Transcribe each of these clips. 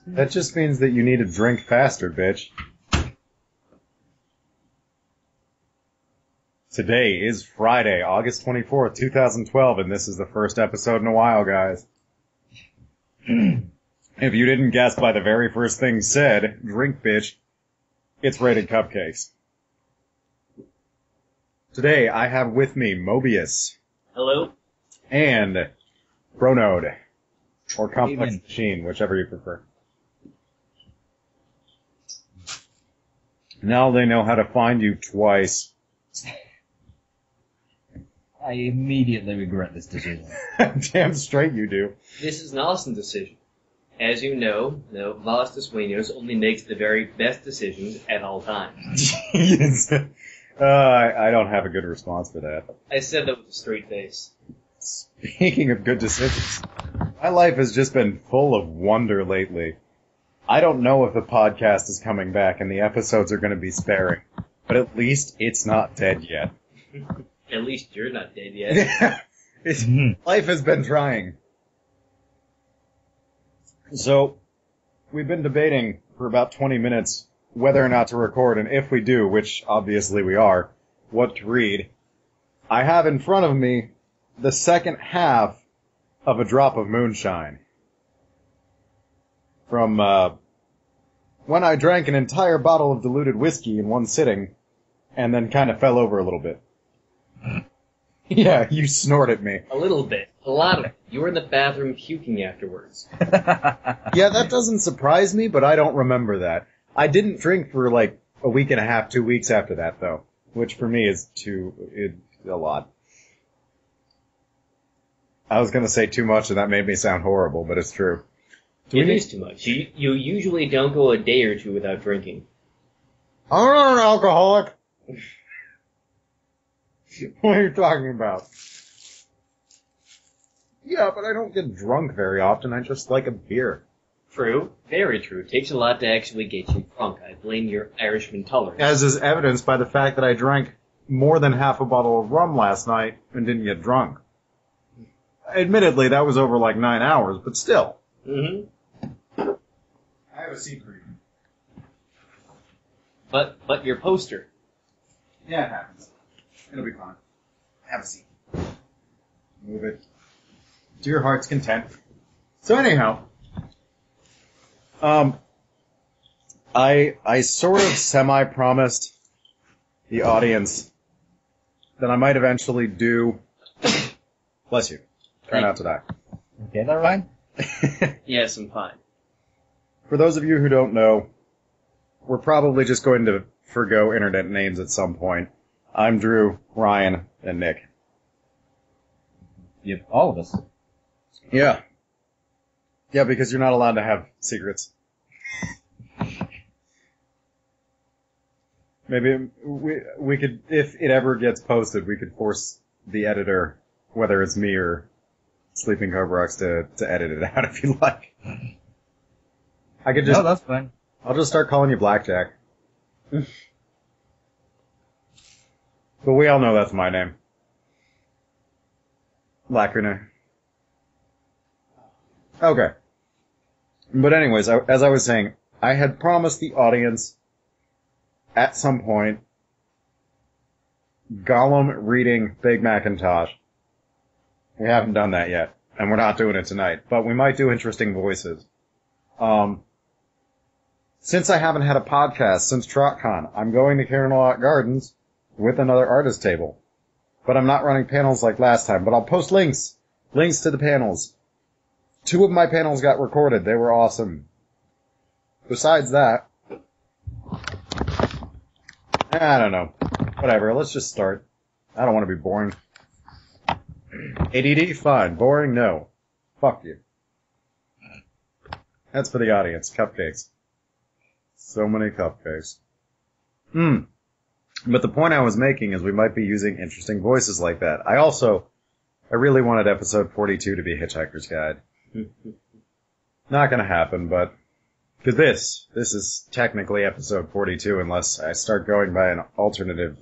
That just means that you need to drink faster, bitch. Today is Friday, August 24th, 2012, and this is the first episode in a while, guys. If you didn't guess by the very first thing said, drink, bitch, it's rated Cupcakes. Today, I have with me Mobius. Hello. And Pronode. Or Complex Machine, whichever you prefer. Now they know how to find you twice. I immediately regret this decision. Damn straight you do. This is an awesome decision. As you know, Vastus Sueños only makes the very best decisions at all times. Jeez. I don't have a good response for that. I said that with a straight face. Speaking of good decisions, my life has just been full of wonder lately. I don't know if the podcast is coming back and the episodes are going to be sparing, but at least it's not dead yet. At least you're not dead yet. Life has been trying. So, we've been debating for about 20 minutes whether or not to record, and if we do, which obviously we are, what to read. I have in front of me the second half of A Drop of Moonshine. From, when I drank an entire bottle of diluted whiskey in one sitting, and then kind of fell over a little bit. Yeah, you snort at me. A little bit. A lot of it. You were in the bathroom puking afterwards. Yeah, that doesn't surprise me, but I don't remember that. I didn't drink for like a week and a half, 2 weeks after that, though. Which for me is a lot. I was gonna say too much and that made me sound horrible, but it's true. It is too much. You usually don't go a day or two without drinking. I'm not an alcoholic. What are you talking about? Yeah, but I don't get drunk very often. I just like a beer. True. Very true. It takes a lot to actually get you drunk. I blame your Irishman tolerance. As is evidenced by the fact that I drank more than half a bottle of rum last night and didn't get drunk. Admittedly, that was over like 9 hours, but still. Mm-hmm. I have a seat for you. But your poster. Yeah, it happens. It'll be fine. Have a seat. Move it. To your heart's content. So anyhow, I sort of semi-promised the audience that I might eventually do... Bless you. Try not to die. Okay, that right? Yes, I'm fine. For those of you who don't know, we're probably just going to forgo internet names at some point. I'm Drew, Ryan, and Nick. Yep, all of us. Yeah. Yeah, because you're not allowed to have secrets. Maybe we could, if it ever gets posted, we could force the editor, whether it's me or Sleeping Cobrox, to edit it out if you like. I could just... No, that's fine. I'll just start calling you Blackjack. But we all know that's my name. Lacrina. Okay. But anyways, as I was saying, I had promised the audience at some point Gollum reading Big Macintosh. We haven't done that yet, and we're not doing it tonight, but we might do interesting voices. Since I haven't had a podcast since TrotCon, I'm going to Carenolot Gardens with another artist table. But I'm not running panels like last time, but I'll post links to the panels. 2 of my panels got recorded. They were awesome. Besides that, I don't know. Whatever, let's just start. I don't want to be boring. ADD? Fine. Boring? No. Fuck you. That's for the audience. Cupcakes. So many cupcakes. But the point I was making is we might be using interesting voices like that. I really wanted episode 42 to be Hitchhiker's Guide. Not gonna happen, but... Because this is technically episode 42 unless I start going by an alternative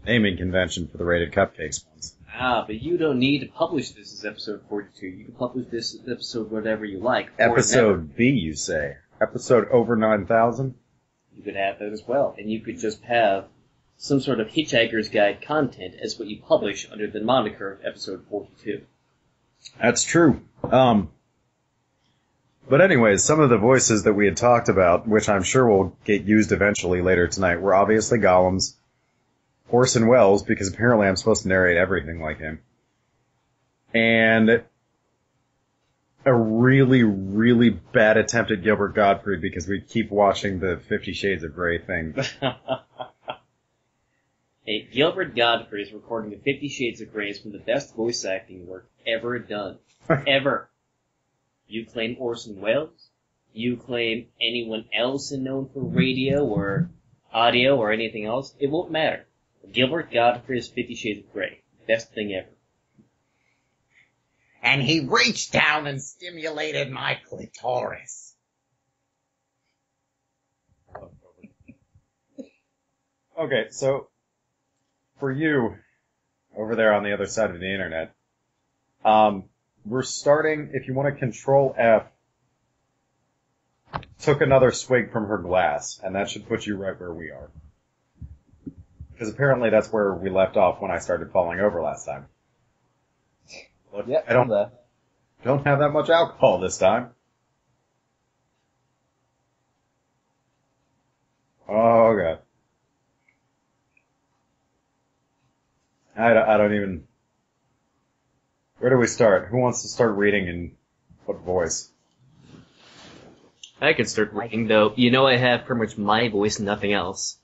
naming convention for the Rated Cupcakes ones. But you don't need to publish this as episode 42. You can publish this as episode whatever you like. or never. Episode B, you say? Episode over 9,000? You could have that as well. And you could just have some sort of Hitchhiker's Guide content as what you publish under the moniker of episode 42. That's true. But anyways, some of the voices that we had talked about, which I'm sure will get used eventually later tonight, were obviously Gollum's, Orson Welles, because apparently I'm supposed to narrate everything like him, and a really, really bad attempt at Gilbert Gottfried because we keep watching the 50 Shades of Grey thing. Hey, Gilbert Gottfried is recording the 50 Shades of Grey as one of the best voice acting work ever done. Ever. You claim Orson Welles? You claim anyone else known for radio or audio or anything else? It won't matter. Gilbert Gottfried's 50 Shades of Grey. Best thing ever. And he reached down and stimulated my clitoris. Okay, so, for you, over there on the other side of the internet, we're starting, if you want to Control F, took another swig from her glass, and that should put you right where we are. Because apparently that's where we left off when I started falling over last time. Look, Yeah, I don't have that much alcohol this time. Oh, God. I don't even... Where do we start? Who wants to start reading in what voice? I can start reading, though. You know I have pretty much my voice and nothing else.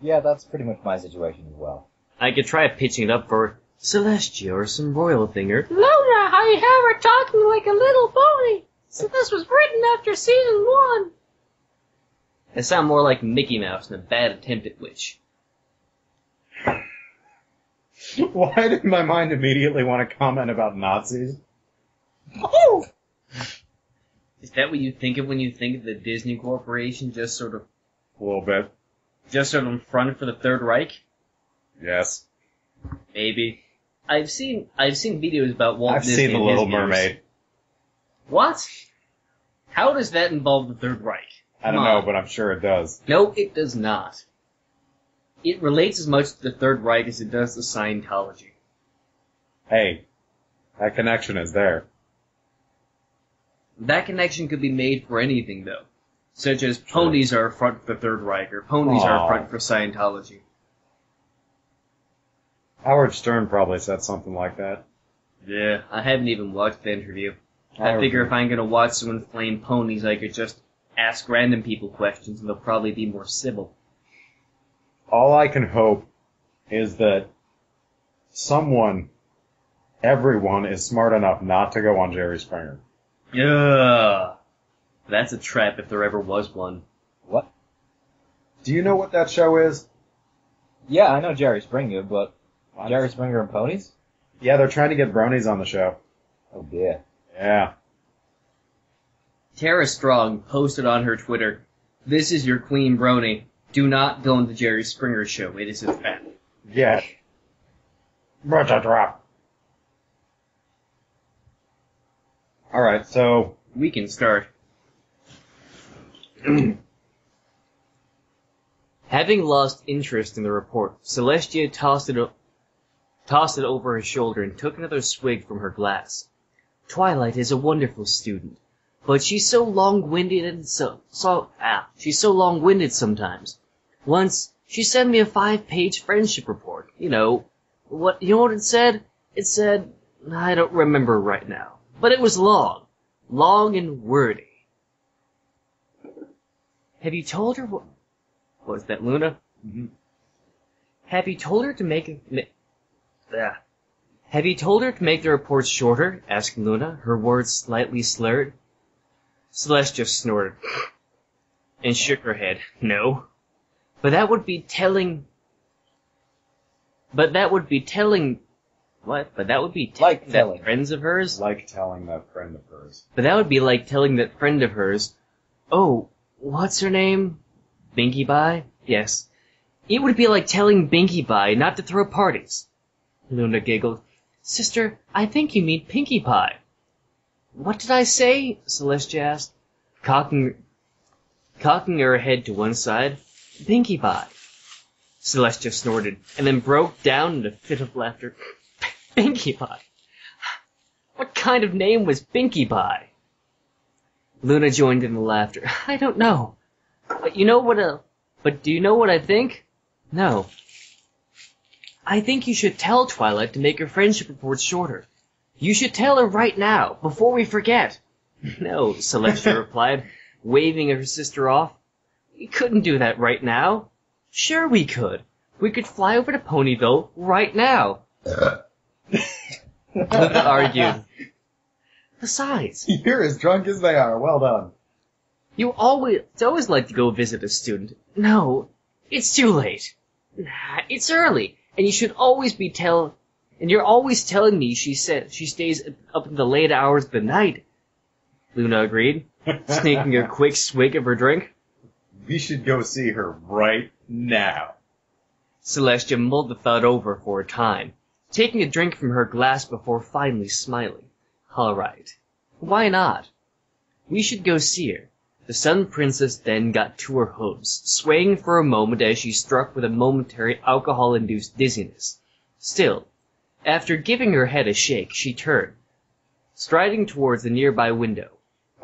Yeah, that's pretty much my situation as well. I could try pitching it up for Celestia or some royal thinger. Luna, how you have her talking like a little pony? So this was written after season 1. I sound more like Mickey Mouse than a bad attempt at which. Why did my mind immediately want to comment about Nazis? Oh! Is that what you think of when you think of the Disney Corporation just sort of A little bit. in front for the Third Reich? Yes. Maybe. I've seen videos about Walt I've Disney seen The and his Little years. Mermaid. What? How does that involve the Third Reich? I don't know, but I'm sure it does. No, it does not. It relates as much to the Third Reich as it does to Scientology. Hey, that connection is there. That connection could be made for anything, though. Such as ponies are a front for the Third Reich, or ponies are a front for Scientology. Howard Stern probably said something like that. Yeah, I haven't even watched the interview. I figure if I'm gonna watch someone flame ponies, I could just ask random people questions and they'll probably be more civil. All I can hope is that everyone is smart enough not to go on Jerry Springer. Ugh. That's a trap if there ever was one. What? Do you know what that show is? Yeah, I know Jerry Springer, but Jerry Springer and ponies? Yeah, they're trying to get bronies on the show. Oh dear. Yeah. Tara Strong posted on her Twitter, "This is your Queen Brony. Do not go on the Jerry Springer show. It is a trap." Yeah. But a drop. Alright, so... We can start. Having lost interest in the report, Celestia tossed it over her shoulder and took another swig from her glass. Twilight is a wonderful student, but she's so long-winded and she's so long-winded sometimes. Once, she sent me a 5-page friendship report. You know what it said? It said, I don't remember right now, but it was long and wordy. Have you told her what was that, Luna? Mm-hmm. Have you told her to make the reports shorter? Asked Luna, her words slightly slurred. Celeste just snorted and shook her head. No. But that would be telling what? But that would be telling Like that telling. friends of hers? Like telling that friend of hers. But that would be like telling that friend of hers, oh, what's her name? Binky Bye? Yes. It would be like telling Binky Bye not to throw parties. Luna giggled. Sister, I think you mean Pinkie Pie. What did I say? Celestia asked, cocking her head to one side. Pinkie Pie. Celestia snorted, and then broke down in a fit of laughter. Pinkie Pie? What kind of name was Pinkie Pie? Luna joined in the laughter. I don't know. But do you know what I think? No. I think you should tell Twilight to make her friendship report shorter. You should tell her right now, before we forget. No, Celestia replied, waving her sister off. We couldn't do that right now. Sure we could. We could fly over to Ponyville right now. Luna argued. Besides, You're as drunk as they are. Well done. you always like to go visit a student. No, it's too late. Nah, it's early, and you're always telling me she stays up in the late hours of the night. Luna agreed, sneaking a quick swig of her drink. We should go see her right now. Celestia mulled the thought over for a time, taking a drink from her glass before finally smiling. All right. Why not? We should go see her. The Sun Princess then got to her hooves, swaying for a moment as she struck with a momentary alcohol-induced dizziness. Still, after giving her head a shake, she turned, striding towards the nearby window.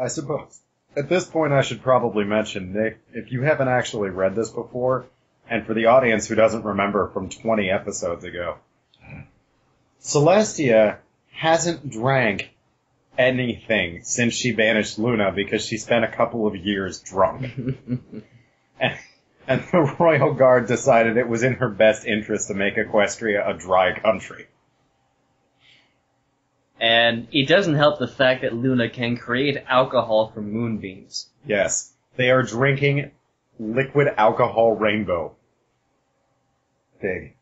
I suppose. At this point, I should probably mention, Nick, if you haven't actually read this before, and for the audience who doesn't remember from 20 episodes ago, Celestia hasn't drank anything since she banished Luna because she spent a couple of years drunk. and the Royal Guard decided it was in her best interest to make Equestria a dry country. And it doesn't help the fact that Luna can create alcohol from moonbeams. Yes, they are drinking liquid alcohol rainbow. Pig.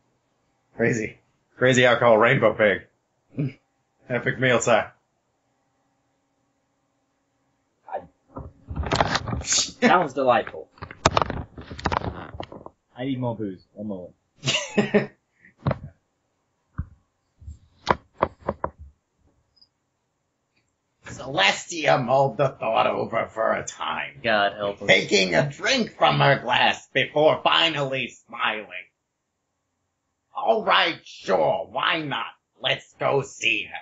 Crazy. Crazy alcohol rainbow pig. Epic meal time. Sounds delightful. I need more booze. One moment. Celestia mulled the thought over for a time, God help us. taking a drink from her glass before finally smiling. All right, sure, why not? Let's go see her.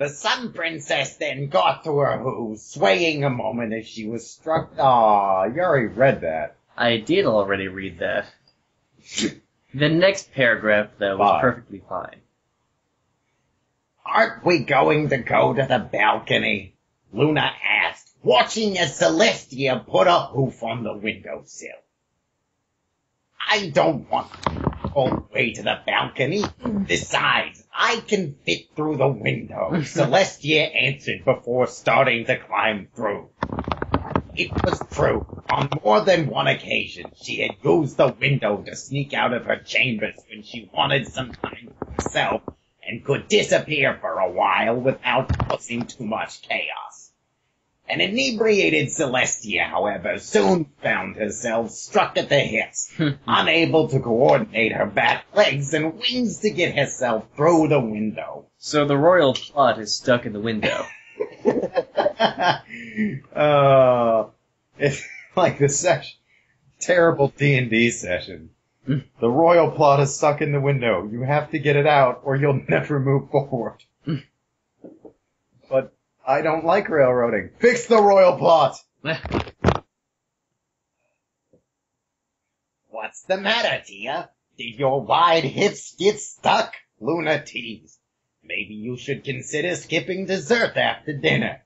The Sun Princess then got to her hooves, swaying a moment as she was struck. Aw, you already read that. I did already read that. The next paragraph, though, was Fine. perfectly fine. Aren't we going to go to the balcony? Luna asked, watching as Celestia put a hoof on the windowsill. I don't want to go all the way to the balcony. Besides, I can fit through the window, Celestia answered before starting to climb through. It was true. On more than one occasion, she had used the window to sneak out of her chambers when she wanted some time for herself and could disappear for a while without causing too much chaos. An inebriated Celestia, however, soon found herself struck at the hips, unable to coordinate her back legs and wings to get herself through the window. So the royal plot is stuck in the window. It's like the terrible D&D session. The royal plot is stuck in the window. You have to get it out or you'll never move forward. But I don't like railroading. Fix the royal plot! What's the matter, Tia? Did your wide hips get stuck? Luna teased. Maybe you should consider skipping dessert after dinner.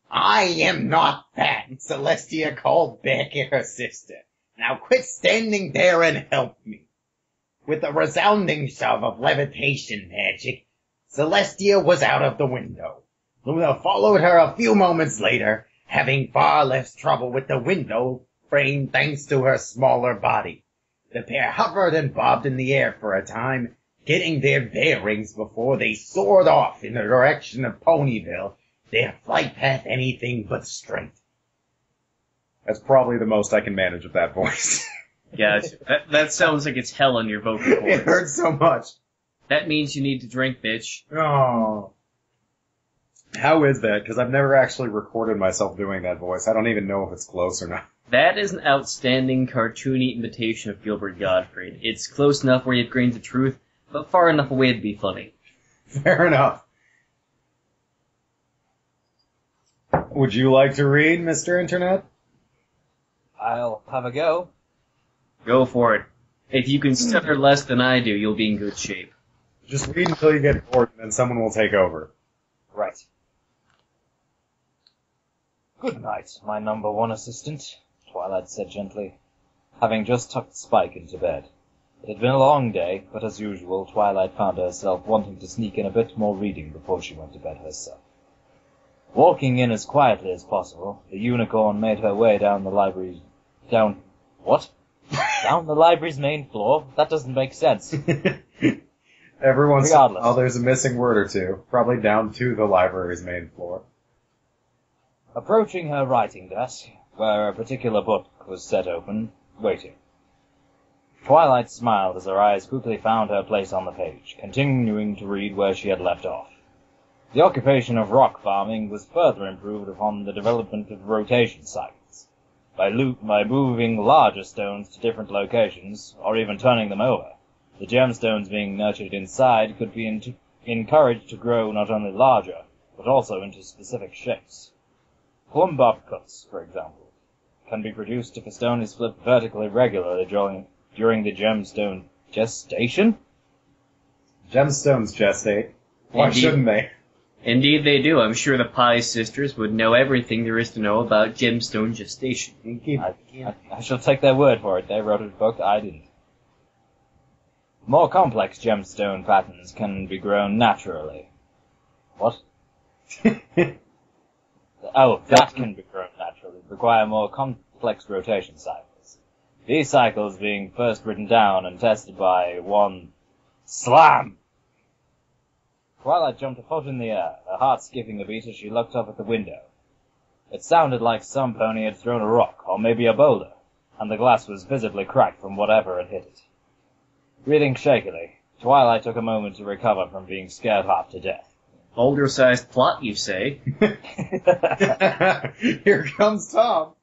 I am not fat, Celestia called back at her sister. Now quit standing there and help me. With a resounding shove of levitation magic, Celestia was out of the window. Luna followed her a few moments later, having far less trouble with the window frame thanks to her smaller body. The pair hovered and bobbed in the air for a time, getting their bearings before they soared off in the direction of Ponyville, their flight path anything but straight. That's probably the most I can manage with that voice. Yeah, that sounds like it's hell on your vocal It cords. hurts so much. That means you need to drink, bitch. Oh. How is that? Because I've never actually recorded myself doing that voice. I don't even know if it's close or not. That is an outstanding cartoony imitation of Gilbert Gottfried. It's close enough where you have grains of truth, but far enough away to be funny. Fair enough. Would you like to read, Mr. Internet? I'll have a go. Go for it. If you can stutter less than I do, you'll be in good shape. Just read until you get bored, and then someone will take over. Right. Good night, my number one assistant, Twilight said gently, having just tucked Spike into bed. It had been a long day, but as usual, Twilight found herself wanting to sneak in a bit more reading before she went to bed herself. Walking in as quietly as possible, the unicorn made her way down the library's... Down the library's main floor? That doesn't make sense. Every once in a Regardless. while, there's a missing word or two, probably down to the library's main floor. Approaching her writing desk, where a particular book was set open, waiting. Twilight smiled as her eyes quickly found her place on the page, continuing to read where she had left off. The occupation of rock farming was further improved upon the development of rotation cycles. By moving larger stones to different locations, or even turning them over, the gemstones being nurtured inside could be encouraged to grow not only larger, but also into specific shapes. Plumb bob cuts, for example, can be produced if a stone is flipped vertically regularly during the gemstone gestation? Gemstones gestate. Why Indeed. shouldn't they? Indeed they do. I'm sure the Pye sisters would know everything there is to know about gemstone gestation. I shall take their word for it. They wrote a book, I didn't. More complex gemstone patterns can be grown naturally. What? Oh, that can be grown naturally, require more complex rotation cycles. These cycles being first written down and tested by one slam. Twilight jumped a foot in the air, her heart skipping a beat as she looked up at the window. It sounded like some pony had thrown a rock, or maybe a boulder, and the glass was visibly cracked from whatever had hit it. Breathing shakily, Twilight took a moment to recover from being scared half to death. Boulder-sized plot, you say? Here comes Tom.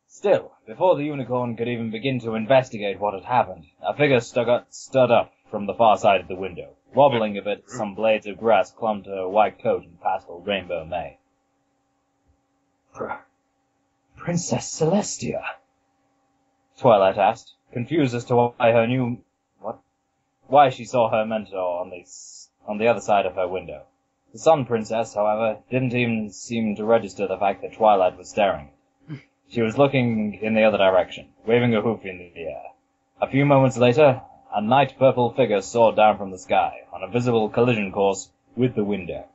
Still, before the unicorn could even begin to investigate what had happened, a figure stood up from the far side of the window. Wobbling a bit, some blades of grass clung to her white coat and pastel rainbow May. Princess Celestia? Twilight asked, confused as to why she saw her mentor on the other side of her window. The Sun Princess, however, didn't even seem to register the fact that Twilight was staring. She was looking in the other direction, waving a hoof in the air. A few moments later, a night purple figure soared down from the sky, on a visible collision course with the window.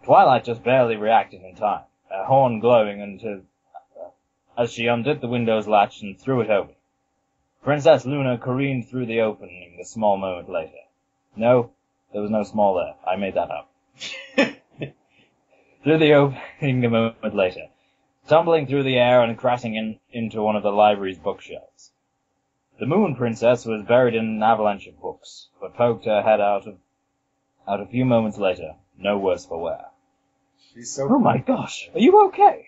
Twilight just barely reacted in time, her horn glowing as she undid the window's latch and threw it open. Princess Luna careened through the opening a small moment later. No, there was no small there. I made that up. Through the opening a moment later, tumbling through the air and crashing into one of the library's bookshelves. The Moon Princess was buried in an avalanche of books, but poked her head out a few moments later, no worse for wear. She's so Oh my gosh, are you okay?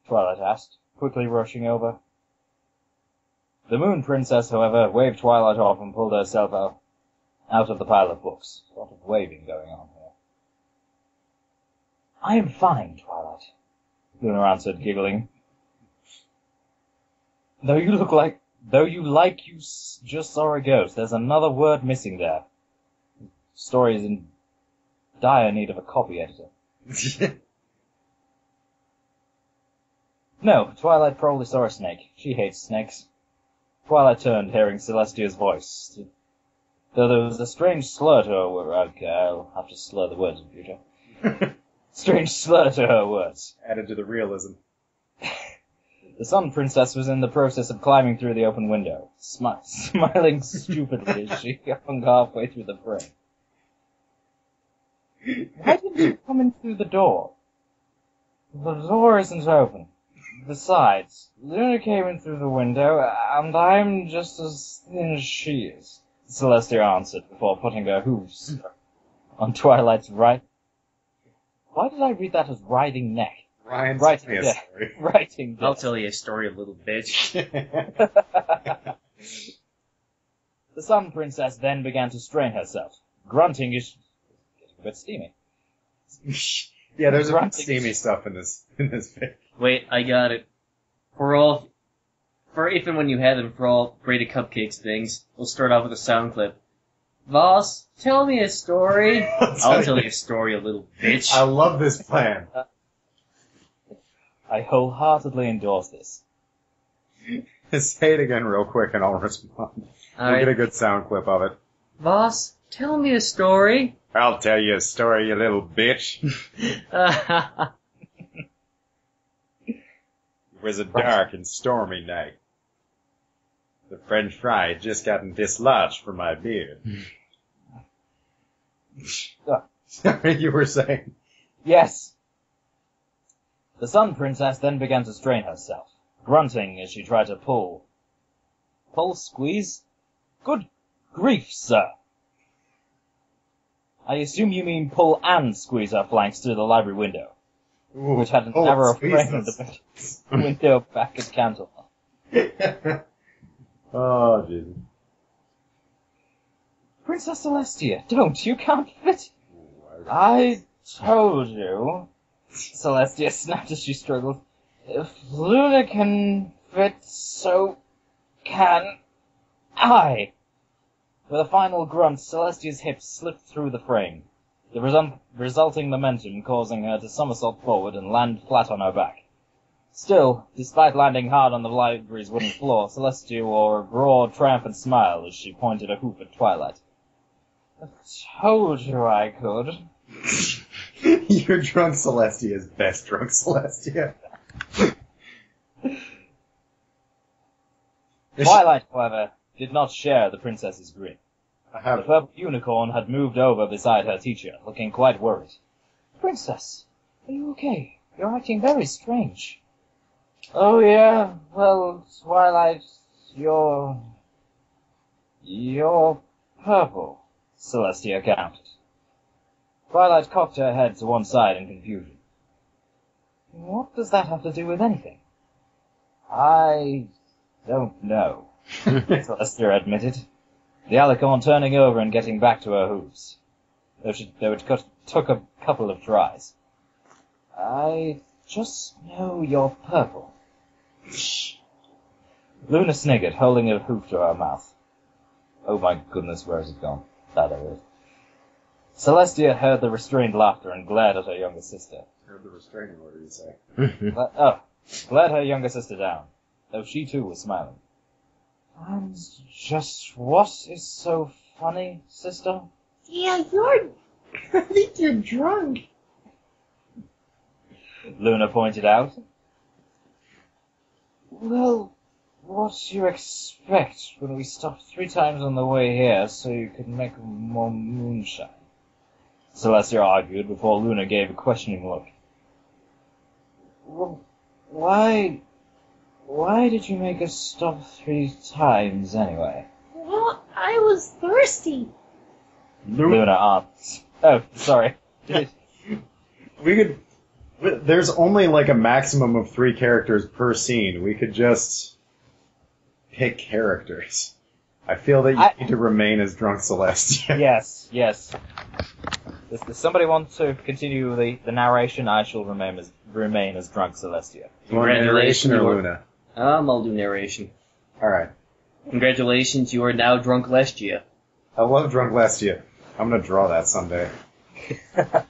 Twilight asked, quickly rushing over. The Moon Princess, however, waved Twilight off and pulled herself out of the pile of books. A lot of waving going on here. I am fine, Twilight, Luna answered, giggling. Though you just saw a ghost, there's another word missing there. Story is in dire need of a copy editor. No, Twilight probably saw a snake. She hates snakes. Twilight turned, hearing Celestia's voice. Though there was a strange slur to her word. Okay, I'll have to slur the words in future. Strange slur to her words. Added to the realism. The Sun Princess was in the process of climbing through the open window, smiling stupidly as she hung halfway through the frame. Why didn't you come in through the door? The door isn't open. Besides, Luna came in through the window, and I'm just as thin as she is, Celestia answered before putting her hooves on Twilight's right. Why did I read that as riding neck? Ryan's Right, telling me a yeah. story. Writing I'll this. tell you a story, little bitch. The Sun Princess then began to strain herself. Grunting is getting a bit steamy. Yeah, there's a bit of Grunting. steamy stuff in this fic. Wait, I got it. For if and when you have them, for all Great Cupcakes things, we'll start off with a sound clip. Voss, tell me a story. I'll tell you a story, a little bitch. I love this plan. I wholeheartedly endorse this. Say it again real quick and I'll respond. We'll Alright. get a good sound clip of it. Voss, tell me a story. I'll tell you a story, you little bitch. It was a dark and stormy night. The French fry had just gotten dislodged from my beard. Sorry, you were saying. Yes. The Sun Princess then began to strain herself, grunting as she tried to pull. Pull, squeeze? Good grief, sir. I assume you mean pull and squeeze her flanks through the library window, Ooh, which had an oh, narrow squeeze frame of this. the window back at Cantle. Oh, Jesus. Princess Celestia, don't, you can't fit. I told you. Celestia snapped as she struggled. If Luna can fit, so can I. With a final grunt, Celestia's hips slipped through the frame, the resulting momentum causing her to somersault forward and land flat on her back. Still, despite landing hard on the library's wooden floor, Celestia wore a broad, triumphant smile as she pointed a hoof at Twilight. I told you I could. Your drunk Celestia is best drunk Celestia. Twilight, however, did not share the princess's grin. I The have purple unicorn had moved over beside her teacher, looking quite worried. Princess, are you okay? You're acting very strange. Oh yeah, well, Twilight, you're purple, Celestia counted. Twilight cocked her head to one side in confusion. What does that have to do with anything? I don't know, Celestia admitted, the alicorn turning over and getting back to her hooves, though it took a couple of tries. I just know you're purple. Luna sniggered, holding a hoof to her mouth. Oh my goodness, where has it gone? There it is. Celestia heard the restrained laughter and glared at her younger sister. heard the restraining order, you say. Glared her younger sister down, though she too was smiling. And just what is so funny, sister? Yeah, I think you're drunk. Luna pointed out. Well, what do you expect when we stopped 3 times on the way here so you could make more moonshine? Celestia argued before Luna gave a questioning look. Well, why did you make us stop 3 times anyway? Well, I was thirsty. Luna asked. Oh, sorry. There's only like a maximum of 3 characters per scene. We could just pick characters. I feel that you need to remain as drunk Celestia. Yes. Does somebody want to continue the narration? I shall remain as drunk Celestia. You want narration or you are- Luna? I'll do narration. Alright. Congratulations, you are now drunk Lestia. I love drunk Lestia. I'm gonna draw that someday.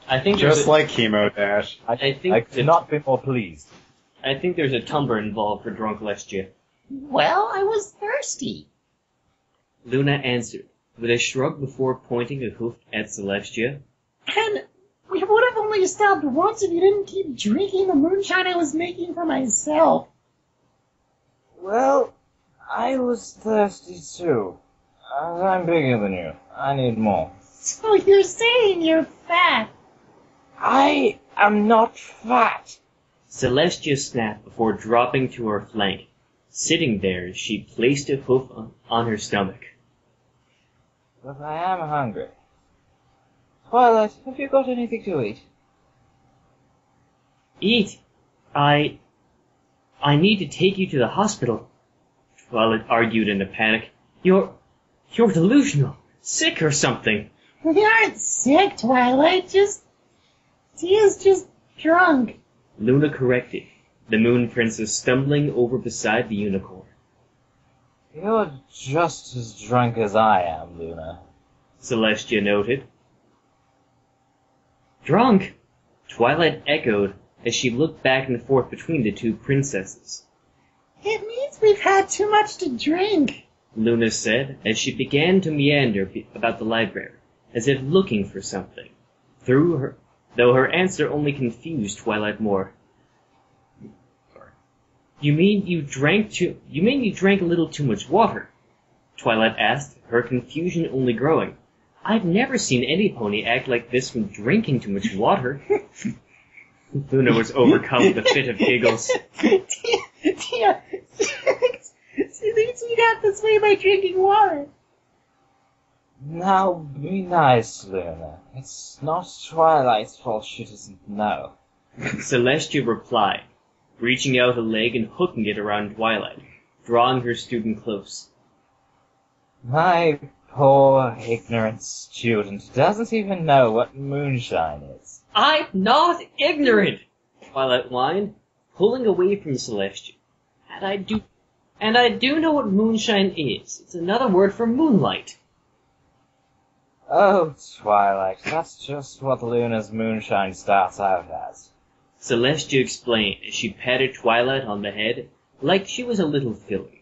I think Just like Chemo Dash. I think could not be more pleased. I think there's a Tumblr involved for drunk Lestia. Well, I was thirsty. Luna answered, with a shrug before pointing a hoof at Celestia. And we would have only stopped once if you didn't keep drinking the moonshine I was making for myself. Well, I was thirsty too. I'm bigger than you. I need more. So you're saying you're fat? I am not fat, Celestia snapped before dropping to her flank. Sitting there, she placed a hoof on her stomach. But I am hungry. Twilight, have you got anything to eat? Eat? I need to take you to the hospital, Twilight argued in a panic. You're delusional. Sick or something. We aren't sick, Twilight. Tia's just drunk. Luna corrected, the Moon Princess stumbling over beside the unicorn. You're just as drunk as I am, Luna. Celestia noted. Drunk? Twilight echoed as she looked back and forth between the two princesses. It means we've had too much to drink, Luna said as she began to meander about the library, as if looking for something. Though her answer only confused Twilight more. Sorry. You mean you drank a little too much water? Twilight asked, her confusion only growing. I've never seen any pony act like this from drinking too much water. Luna was overcome with a fit of giggles. Tia, she thinks we got this way by drinking water. Now, be nice, Luna. It's not Twilight's fault she doesn't know. Celestia replied, reaching out a leg and hooking it around Twilight, drawing her student close. My Poor, ignorant student doesn't even know what moonshine is. I'm not ignorant, Twilight whined, pulling away from Celestia. And I do know what moonshine is. It's another word for moonlight. Oh, Twilight, that's just what Luna's moonshine starts out as. Celestia explained as she patted Twilight on the head like she was a little filly.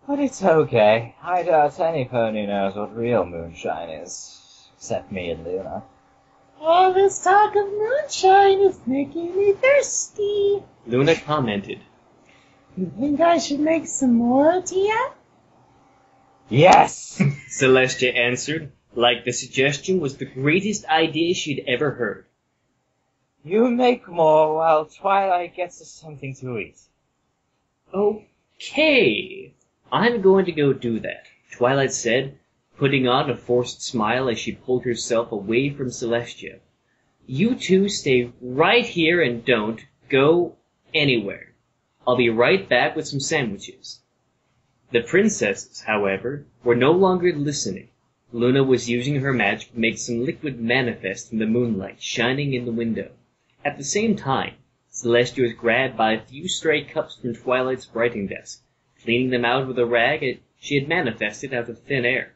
But it's okay. I doubt any pony knows what real moonshine is. Except me and Luna. All this talk of moonshine is making me thirsty. Luna commented. You think I should make some more, Tia? Yes! Celestia answered, like the suggestion was the greatest idea she'd ever heard. You make more while Twilight gets us something to eat. Okay. I'm going to go do that, Twilight said, putting on a forced smile as she pulled herself away from Celestia. You two stay right here and don't go anywhere. I'll be right back with some sandwiches. The princesses, however, were no longer listening. Luna was using her magic to make some liquid manifest from the moonlight shining in the window. At the same time, Celestia was grabbed by a few stray cups from Twilight's writing desk, cleaning them out with a rag she had manifested out of thin air.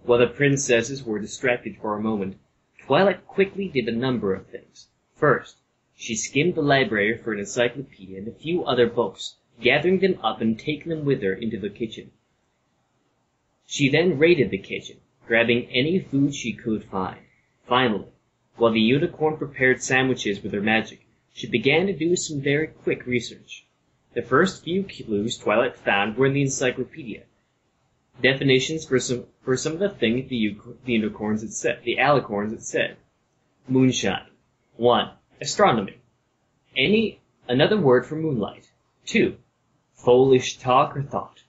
While the princesses were distracted for a moment, Twilight quickly did a number of things. First, she skimmed the library for an encyclopedia and a few other books, gathering them up and taking them with her into the kitchen. She then raided the kitchen, grabbing any food she could find. Finally, while the unicorn prepared sandwiches with her magic, she began to do some very quick research. The first few clues Twilight found were in the encyclopedia. Definitions for some of the things the alicorns had said. Moonshine. 1. Astronomy. Another word for moonlight. 2. Foolish talk or thought.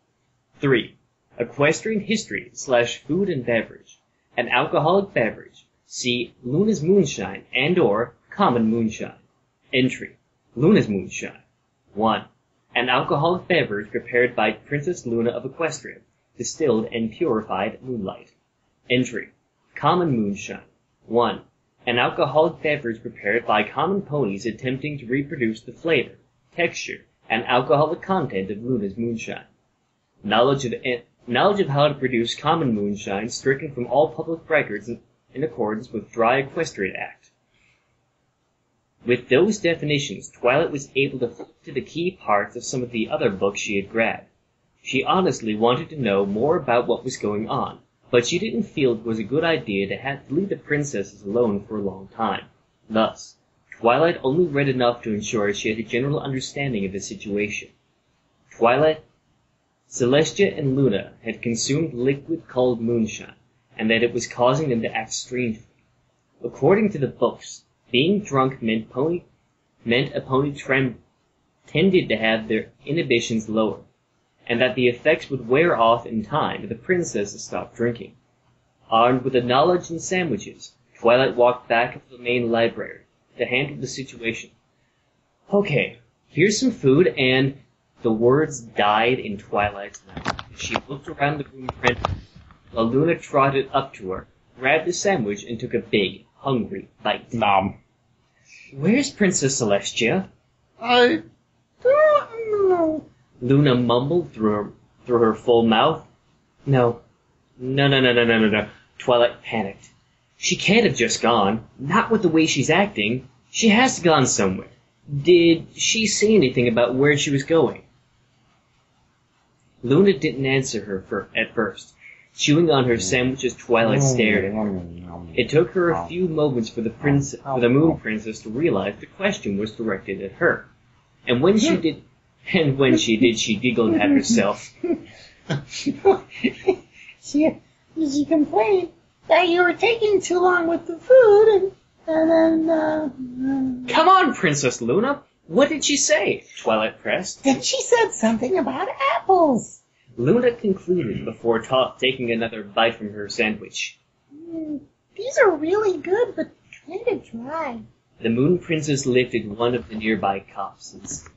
3. Equestrian history / food and beverage. An alcoholic beverage. See Luna's Moonshine and or Common Moonshine. Entry. Luna's Moonshine. 1. An alcoholic beverage prepared by Princess Luna of Equestria, distilled and purified at moonlight. Entry. Common Moonshine. 1. An alcoholic beverage prepared by common ponies attempting to reproduce the flavor, texture, and alcoholic content of Luna's Moonshine. Knowledge of how to produce common moonshine stricken from all public records in accordance with Dry Equestrian Act. With those definitions, Twilight was able to flip to the key parts of some of the other books she had grabbed. She honestly wanted to know more about what was going on, but she didn't feel it was a good idea to have to leave the princesses alone for a long time. Thus, Twilight only read enough to ensure she had a general understanding of the situation. Twilight, Celestia, and Luna had consumed liquid called moonshine, and that it was causing them to act strangely. According to the books, being drunk meant meant opponents tended to have their inhibitions lower, and that the effects would wear off in time if the princess stopped drinking. Armed with the knowledge and sandwiches, Twilight walked back into the main library to handle the situation. Okay, here's some food, and the words died in Twilight's mouth. She looked around the room frantically, while Luna trotted up to her, grabbed a sandwich, and took a big, hungry bite. Nom. Where's Princess Celestia? I don't know. Luna mumbled through her full mouth. No. Twilight panicked. She can't have just gone. Not with the way she's acting. She has to gone somewhere. Did she say anything about where she was going? Luna didn't answer her at first, chewing on her sandwich as Twilight stared at her. It took her a few moments for the Moon Princess to realize the question was directed at her. And when she did, she giggled at herself. She complained that you were taking too long with the food, and then, Come on, Princess Luna! What did she say? Twilight pressed. Then she said something about apples. Luna concluded before taking another bite from her sandwich. These are really good, but kind of dry. The Moon Princess lifted one of the nearby cups,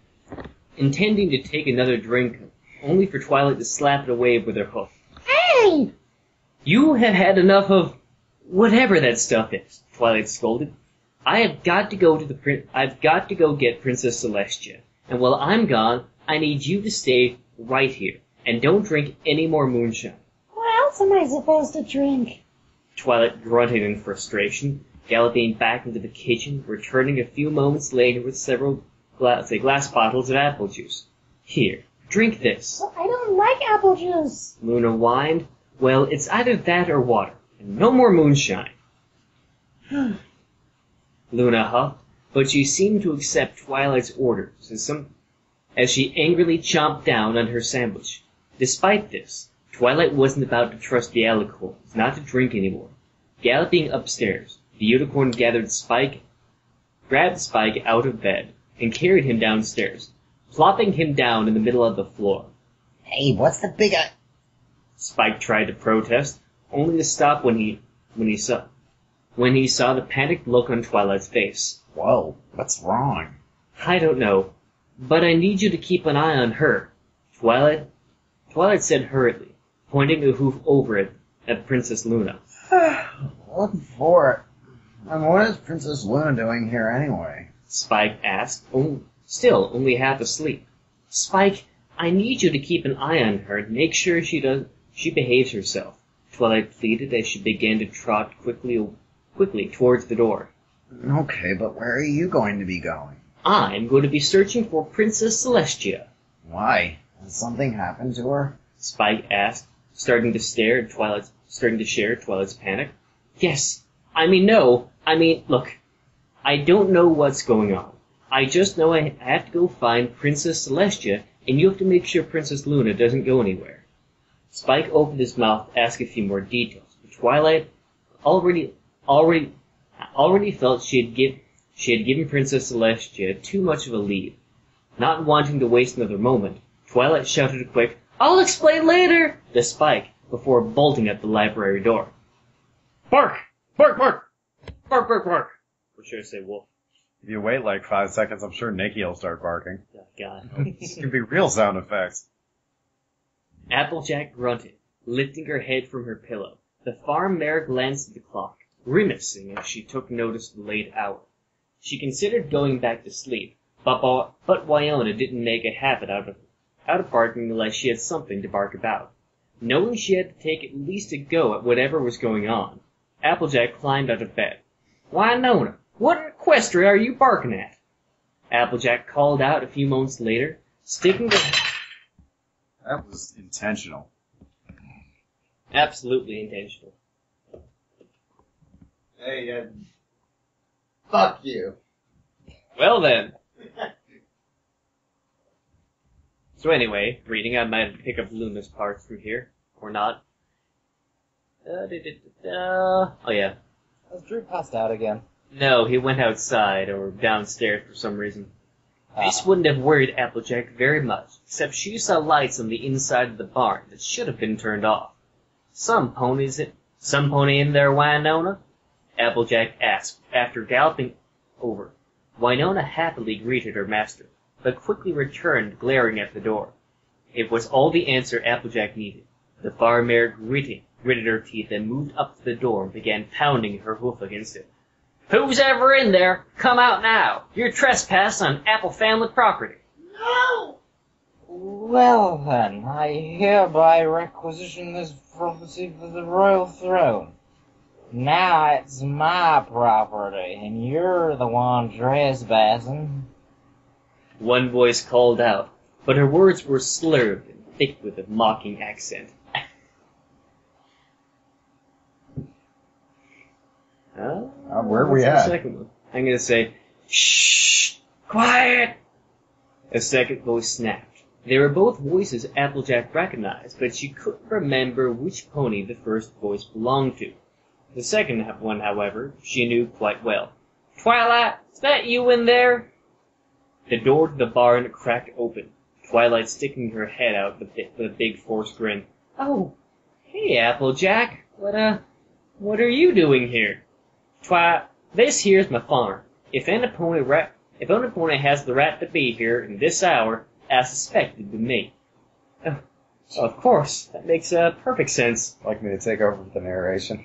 intending to take another drink, only for Twilight to slap it away with her hoof. Hey! You have had enough of whatever that stuff is, Twilight scolded. I've got to go get Princess Celestia, and while I'm gone, I need you to stay right here, and don't drink any more moonshine. What else am I supposed to drink? Twilight grunted in frustration, galloping back into the kitchen, returning a few moments later with several glass bottles of apple juice. Here, drink this. Well, I don't like apple juice. Luna whined. Well, it's either that or water, and no more moonshine. Luna huffed, but she seemed to accept Twilight's orders as she angrily chomped down on her sandwich. Despite this, Twilight wasn't about to trust the alicorns not to drink anymore. Galloping upstairs, the unicorn grabbed Spike out of bed and carried him downstairs, plopping him down in the middle of the floor. Hey, what's the big... Spike tried to protest, only to stop when he saw the panicked look on Twilight's face. Whoa, what's wrong? I don't know, but I need you to keep an eye on her. Twilight said hurriedly, pointing a hoof over it at Princess Luna. Looking for it. And what is Princess Luna doing here anyway? Spike asked, still only half asleep. Spike, I need you to keep an eye on her and make sure she behaves herself, Twilight pleaded as she began to trot quickly towards the door. Okay, but where are you going to be going? I'm going to be searching for Princess Celestia. Why? Has something happened to her? Spike asked, starting to share Twilight's panic. Yes. Look, I don't know what's going on. I just know I have to go find Princess Celestia, and you have to make sure Princess Luna doesn't go anywhere. Spike opened his mouth to ask a few more details, but Twilight already felt she had given Princess Celestia too much of a lead. Not wanting to waste another moment, Twilight shouted a quick, "I'll explain later!" to Spike before bolting at the library door. Bark! Bark, bark! Bark, bark, bark! Or should I say wolf? If you wait like 5 seconds, I'm sure Nikki will start barking. Oh, God. This can be real sound effects. Applejack grunted, lifting her head from her pillow. The farm mare glanced at the clock, grimacing as she took notice of the late hour. She considered going back to sleep, but Wyona didn't make a habit out of barking unless she had something to bark about. Knowing she had to take at least a go at whatever was going on, Applejack climbed out of bed. "Wynonna, what in Equestria are you barking at?" Applejack called out a few moments later, sticking her... That was intentional. Absolutely intentional. Hey, fuck you. Well then. So anyway, reading, I might pick up Luna's parts from here, or not. Oh yeah. Has Drew passed out again? No, he went outside or downstairs for some reason. Ah. This wouldn't have worried Applejack very much, except she saw lights on the inside of the barn that should have been turned off. Some pony in there, Winona? Applejack asked, after galloping over. Winona happily greeted her master, but quickly returned, glaring at the door. It was all the answer Applejack needed. The farm mare gritted her teeth and moved up to the door and began pounding her hoof against it. Who's ever in there? Come out now! You're trespassing on Apple family property. No! Well then, I hereby requisition this property for the royal throne. Now it's my property, and you're the one trespassing. One voice called out, but her words were slurred and thick with a mocking accent. Where are we what's at? the second one? I'm gonna say, shh, quiet! A second voice snapped. They were both voices Applejack recognized, but she couldn't remember which pony the first voice belonged to. The second one, however, she knew quite well. Twilight, is that you in there? The door to the barn cracked open, Twilight sticking her head out with a big forced grin. Oh, hey Applejack, what are you doing here? This here's my farm. If any pony has the right to be here in this hour, I suspect it'd be me. Oh, of course, that makes perfect sense. Like me to take over with the narration?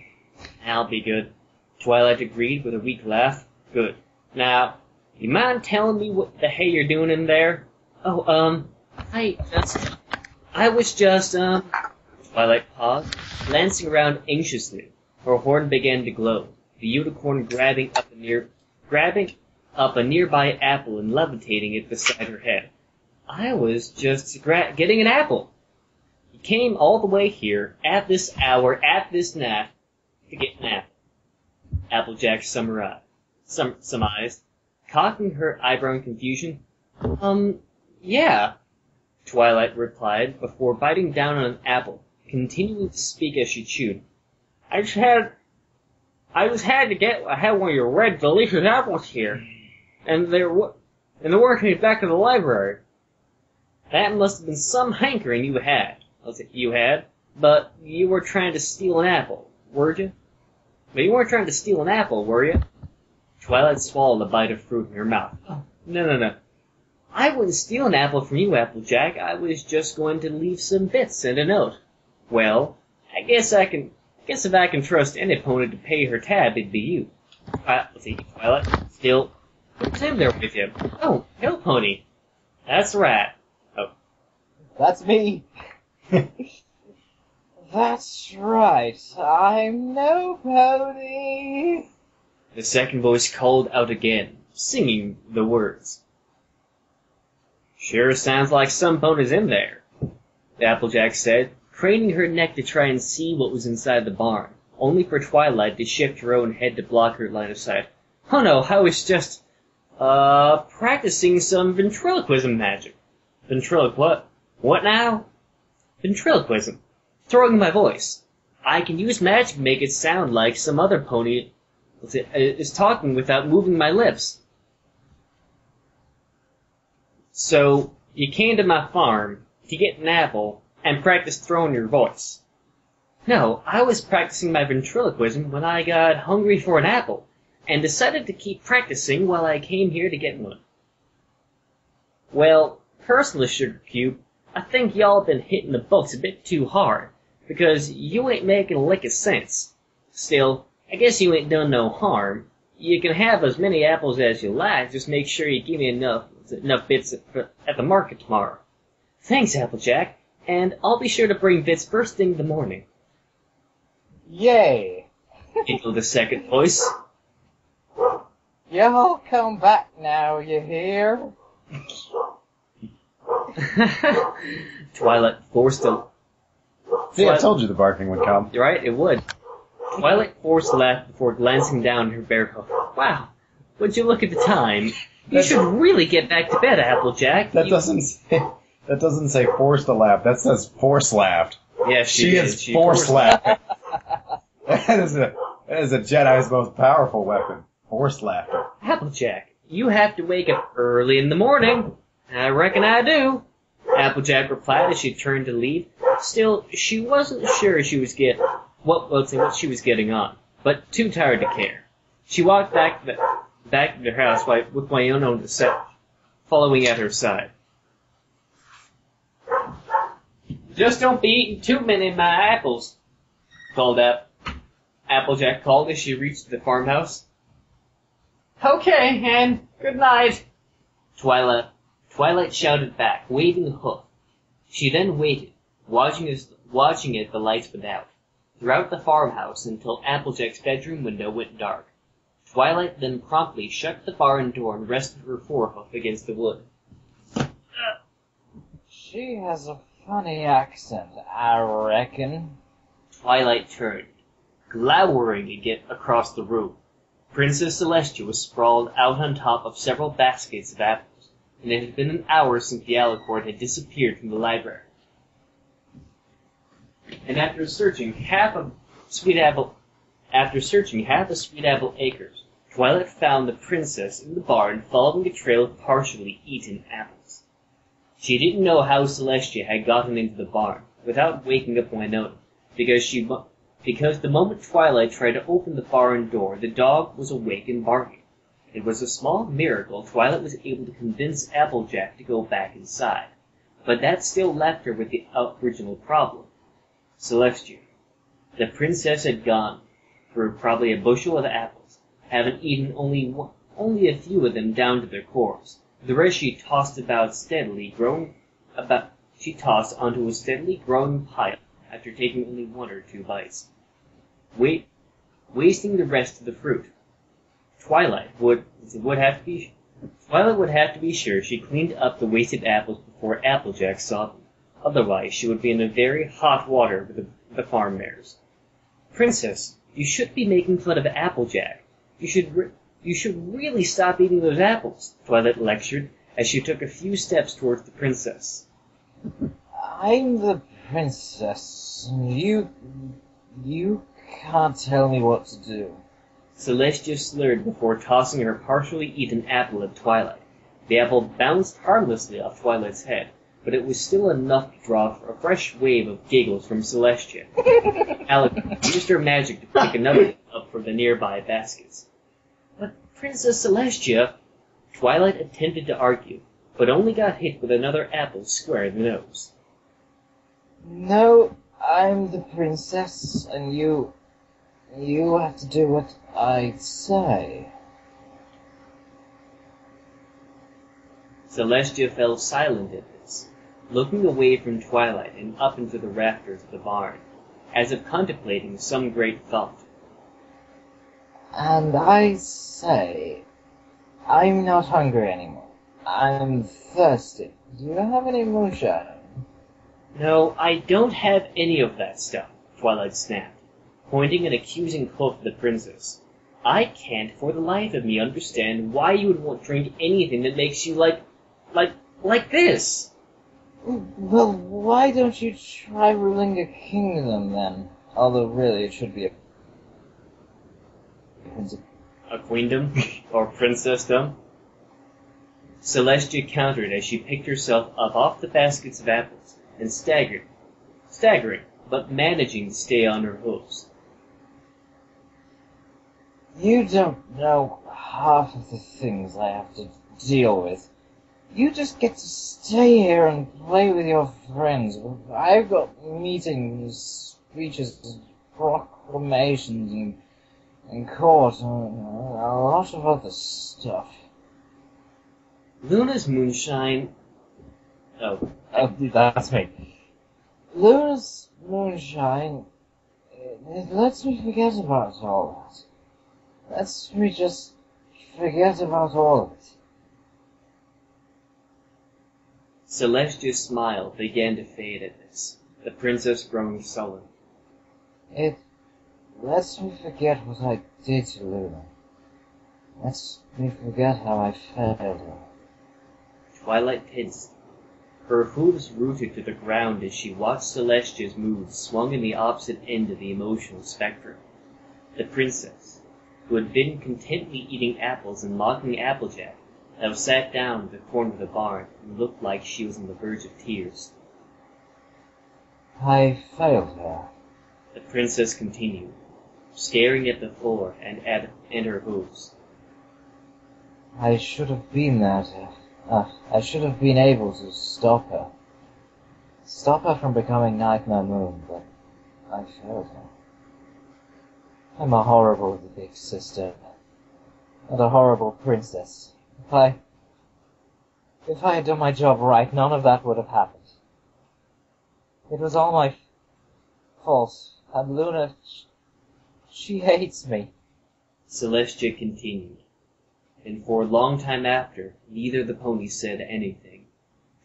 I'll be good. Twilight agreed with a weak laugh. Good. Now, you mind telling me what the hell you're doing in there? Oh, I was just, Twilight paused, glancing around anxiously. Her horn began to glow, the unicorn grabbing up a nearby apple and levitating it beside her head. I was just getting an apple. He came all the way here, at this hour, at this night, to get an apple. Applejack surmised, cocking her eyebrow in confusion. Yeah, Twilight replied, before biting down on an apple, continuing to speak as she chewed. I just had one of your red delicious apples here, and they weren't coming back to the library. That must have been some hankering you had. But you were trying to steal an apple, weren't you? But you weren't trying to steal an apple, were you? Twilight swallowed a bite of fruit in her mouth. Oh, no. I wouldn't steal an apple from you, Applejack. I was just going to leave some bits and a note. Well, I guess if I can trust any pony to pay her tab, it'd be you. Let's see, Twilight. Still, who's in there with you? Oh, no pony. That's right. Oh. That's me. That's right. I'm no pony. The second voice called out again, singing the words. Sure sounds like some ponies in there, Applejack said, craning her neck to try and see what was inside the barn, only for Twilight to shift her own head to block her line of sight. Oh no, I was just, practicing some ventriloquism magic. What now? Ventriloquism. Throwing my voice. I can use magic to make it sound like some other pony is talking without moving my lips. So, you came to my farm to get an apple and practice throwing your voice. No, I was practicing my ventriloquism when I got hungry for an apple, and decided to keep practicing while I came here to get one. Well, personally, Sugar Cube, I think y'all been hitting the books a bit too hard, because you ain't making a lick of sense. Still, I guess you ain't done no harm. You can have as many apples as you like, just make sure you give me enough bits at the market tomorrow. Thanks, Applejack, and I'll be sure to bring bits first thing in the morning. Yay! Giggled the second voice. Y'all come back now, you hear? Twilight forced a... See, I told you the barking would come. You're right, it would. Twilight forced a laugh before glancing down at her bare hoof. Wow, would you look at the time? You should really get back to bed, Applejack. That doesn't say forced a laugh. That says force laughed. Yeah, she is force laughing. That is a Jedi's most powerful weapon. forced laughter. Applejack, you have to wake up early in the morning. I reckon I do. Applejack replied as she turned to leave. Still, she wasn't sure what she was getting on, but too tired to care. She walked back to their house with Wynonna following at her side. Just don't be eating too many of my apples, Applejack called as she reached the farmhouse. Okay, and good night, Twilight shouted back, waving a hoof. She then waited, watching as the lights went out, throughout the farmhouse until Applejack's bedroom window went dark. Twilight then promptly shut the barn door and rested her forehoof against the wood. She has a funny accent, I reckon. Twilight turned, glowering again across the room. Princess Celestia was sprawled out on top of several baskets of apples, and it had been an hour since the alicorn had disappeared from the library. And after searching half a sweet apple acres, Twilight found the princess in the barn following a trail of partially eaten apples. She didn't know how Celestia had gotten into the barn without waking up Wynonna, because the moment Twilight tried to open the barn door, the dog was awake and barking. It was a small miracle Twilight was able to convince Applejack to go back inside, but that still left her with the original problem. Celestia. The princess had gone through probably a bushel of apples, having eaten only a few of them down to their cores. The rest she tossed onto a steadily growing pile after taking only 1 or 2 bites, wasting the rest of the fruit. Twilight would have to be sure she cleaned up the wasted apples before Applejack saw them. Otherwise, she would be in a very hot water with the farm mares. Princess, you shouldn't be making fun of Applejack. You should really stop eating those apples, Twilight lectured as she took a few steps towards the princess. I'm the princess. You can't tell me what to do. Celestia slurred before tossing her partially eaten apple at Twilight. The apple bounced harmlessly off Twilight's head, but it was still enough to draw a fresh wave of giggles from Celestia. Alex used her magic to pick another up from the nearby baskets. But Princess Celestia, Twilight attempted to argue, but only got hit with another apple square in the nose. No, I'm the princess, and you have to do what I say. Celestia fell silent at this, looking away from Twilight and up into the rafters of the barn, as if contemplating some great thought. And I say, I'm not hungry anymore. I'm thirsty. Do you have any moonshine? No, I don't have any of that stuff, Twilight snapped, pointing an accusing hoof at the princess. I can't for the life of me understand why you would want to drink anything that makes you like this. Well, why don't you try ruling a kingdom then? Although really it should be a queendom? Or princessdom? Celestia countered as she picked herself up off the baskets of apples and staggering, but managing to stay on her hooves. You don't know half of the things I have to deal with. You just get to stay here and play with your friends. I've got meetings, speeches, proclamations, and court, and a lot of other stuff. Luna's moonshine... Oh, that's me. Luna's moonshine, it lets me forget about all that. Lets me just forget about all of it. Celestia's smile began to fade at this, the princess growing sullen. It lets me forget what I did to Luna. Lets me forget how I failed her. Twilight tensed. Her hooves rooted to the ground as she watched Celestia's mood swung in the opposite end of the emotional spectrum. The princess, who had been contentedly eating apples and mocking Applejack, now sat down at the corner of the barn and looked like she was on the verge of tears. I failed her. The princess continued, staring at the floor and her hooves. I should have been there I should have been able to stop her. Stop her from becoming Nightmare Moon, but I failed her. I'm a horrible big sister, and a horrible princess. If I had done my job right, none of that would have happened. It was all my fault, and Luna, she hates me. Celestia continued, and for a long time after, neither of the ponies said anything.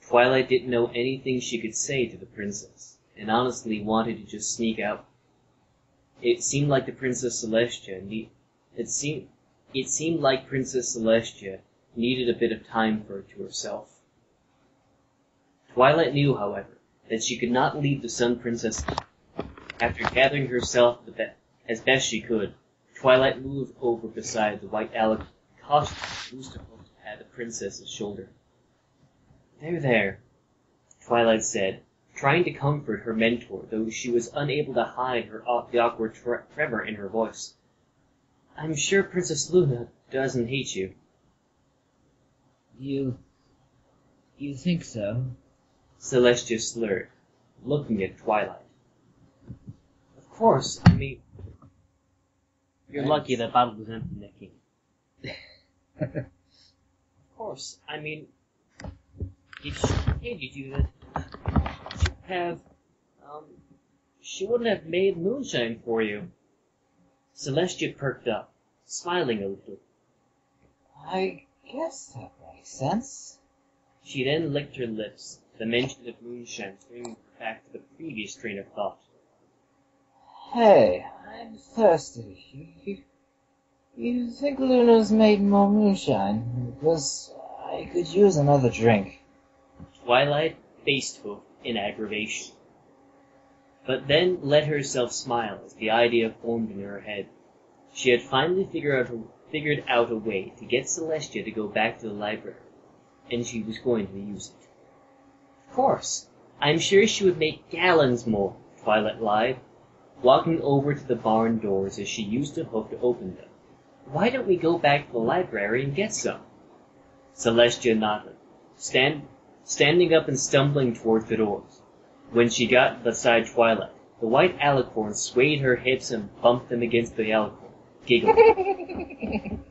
Twilight didn't know anything she could say to the princess, and honestly wanted to just sneak out. It seemed like Princess Celestia needed a bit of time for it to herself. Twilight knew, however, that she could not leave the Sun Princess. After gathering herself as best she could, Twilight moved over beside the white Alec, cautiously used to pat the princess's shoulder. There, Twilight said, trying to comfort her mentor, though she was unable to hide the awkward tremor in her voice. I'm sure Princess Luna doesn't hate you. You think so? Celestia slurred, looking at Twilight. Of course, I mean, you're lucky that battle was empty, Nicky. Of course, I mean, if she hated you, then she wouldn't have made Moonshine for you. Celestia perked up, smiling a little. I guess that makes sense. She then licked her lips, the mention of Moonshine bringing her back to the previous train of thought. Hey, I'm thirsty. You think Luna's made more moonshine? Because I could use another drink. Twilight faced hook in aggravation, but then let herself smile as the idea formed in her head. She had finally figured out a way to get Celestia to go back to the library, and she was going to use it. Of course, I'm sure she would make gallons more, Twilight lied, walking over to the barn doors as she used a hook to open them. Why don't we go back to the library and get some? Celestia nodded, standing up and stumbling towards the doors. When she got beside Twilight, the white alicorn swayed her hips and bumped them against the alicorn, giggling.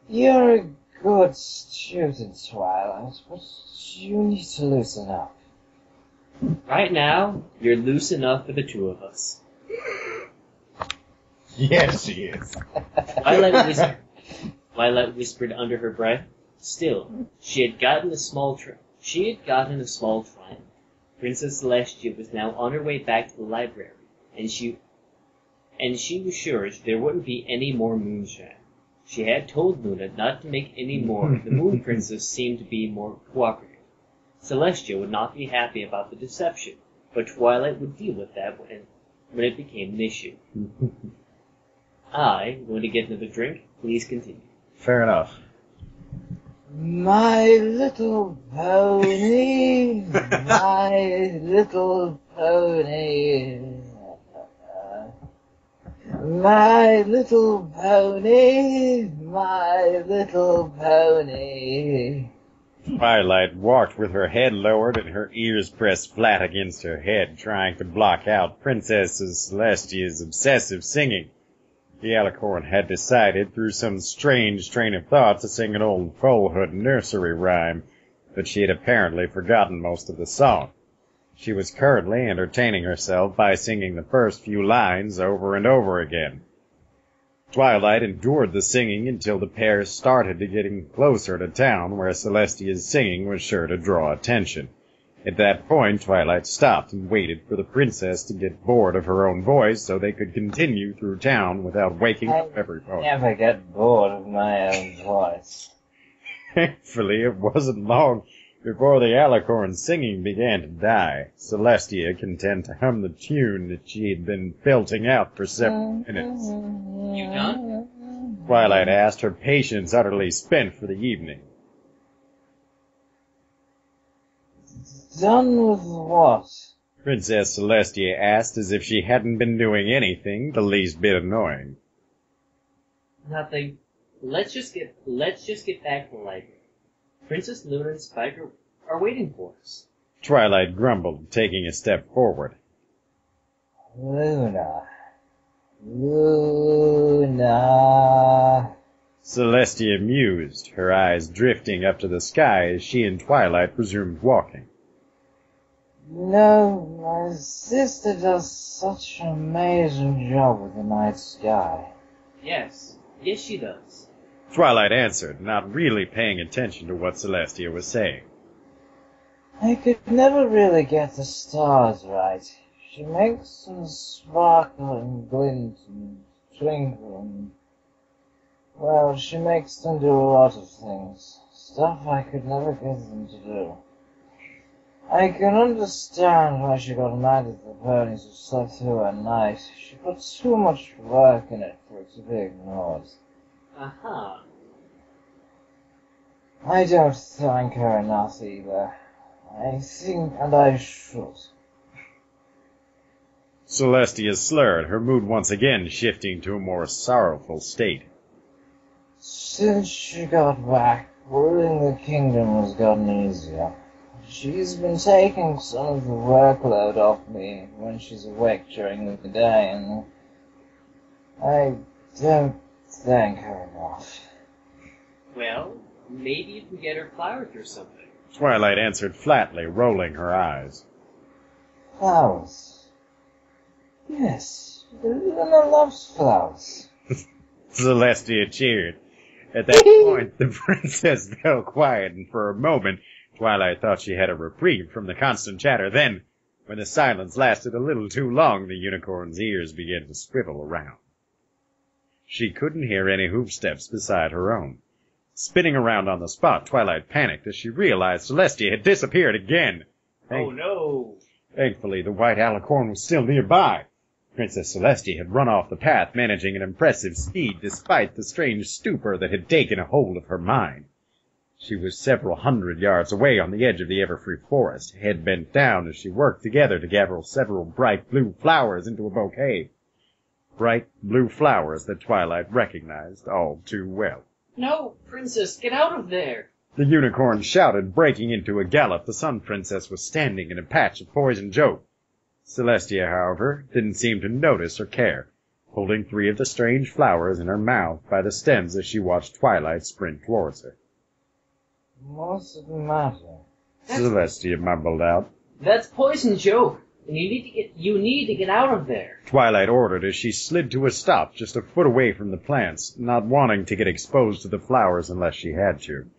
You're a good student, Twilight, but you need to loosen up. Right now, you're loose enough for the two of us. Yes, she is. Twilight whispered under her breath. Still, she had gotten a small triumph. Princess Celestia was now on her way back to the library, and she was sure there wouldn't be any more moonshine. She had told Luna not to make any more. The Moon Princess seemed to be more cooperative. Celestia would not be happy about the deception, but Twilight would deal with that when it became an issue. Going to get another drink? Please continue. Fair enough. My little pony, my little pony, my little pony, my little pony. Twilight walked with her head lowered and her ears pressed flat against her head, trying to block out Princess Celestia's obsessive singing. The alicorn had decided, through some strange train of thought, to sing an old foalhood nursery rhyme, but she had apparently forgotten most of the song. She was currently entertaining herself by singing the first few lines over and over again. Twilight endured the singing until the pair started to getting closer to town, where Celestia's singing was sure to draw attention. At that point, Twilight stopped and waited for the princess to get bored of her own voice so they could continue through town without waking up everybody. I never get bored of my own voice. Thankfully, it wasn't long Before the alicorn's singing began to die, Celestia, content to hum the tune that she had been belting out for several minutes. You done? Twilight asked, her patience utterly spent for the evening. Done with what? Princess Celestia asked as if she hadn't been doing anything the least bit annoying. Nothing. Let's just get back to the library. Princess Luna and Spike are waiting for us. Twilight grumbled, taking a step forward. Luna. Celestia mused, her eyes drifting up to the sky as she and Twilight resumed walking. No, my sister does such an amazing job with the night sky. Yes, she does. Twilight answered, not really paying attention to what Celestia was saying. I could never really get the stars right. She makes them sparkle and glint and twinkle and... well, she makes them do a lot of things. Stuff I could never get them to do. I can understand why she got mad at the ponies who slept through her night. She put too much work in it for it to be ignored. Uh-huh. I don't thank her enough either. I think, and I should. Celestia slurred, her mood once again shifting to a more sorrowful state. Since she got back, ruling the kingdom has gotten easier. She's been taking some of the workload off me when she's awake during the day, and I don't thank her enough. Well, maybe you can get her flowers or something. Twilight answered flatly, rolling her eyes. Flowers. Yes, Luna loves flowers. Celestia cheered. At that point, the princess fell quiet, and for a moment, Twilight thought she had a reprieve from the constant chatter. Then, when the silence lasted a little too long, the unicorn's ears began to swivel around. She couldn't hear any hoofsteps beside her own. Spinning around on the spot, Twilight panicked as she realized Celestia had disappeared again. Oh no! Thankfully, the white alicorn was still nearby. Princess Celestia had run off the path, managing an impressive speed despite the strange stupor that had taken a hold of her mind. She was several hundred yards away on the edge of the Everfree forest, head bent down as she worked together to gather several bright blue flowers into a bouquet. Bright blue flowers that Twilight recognized all too well. No, Princess, get out of there! The unicorn shouted, breaking into a gallop. The Sun Princess was standing in a patch of poison joke. Celestia, however, didn't seem to notice or care, holding 3 of the strange flowers in her mouth by the stems as she watched Twilight sprint towards her. What's the matter? Celestia mumbled out. That's poison joke, and you need to get out of there. Twilight ordered as she slid to a stop just a foot away from the plants, not wanting to get exposed to the flowers unless she had to.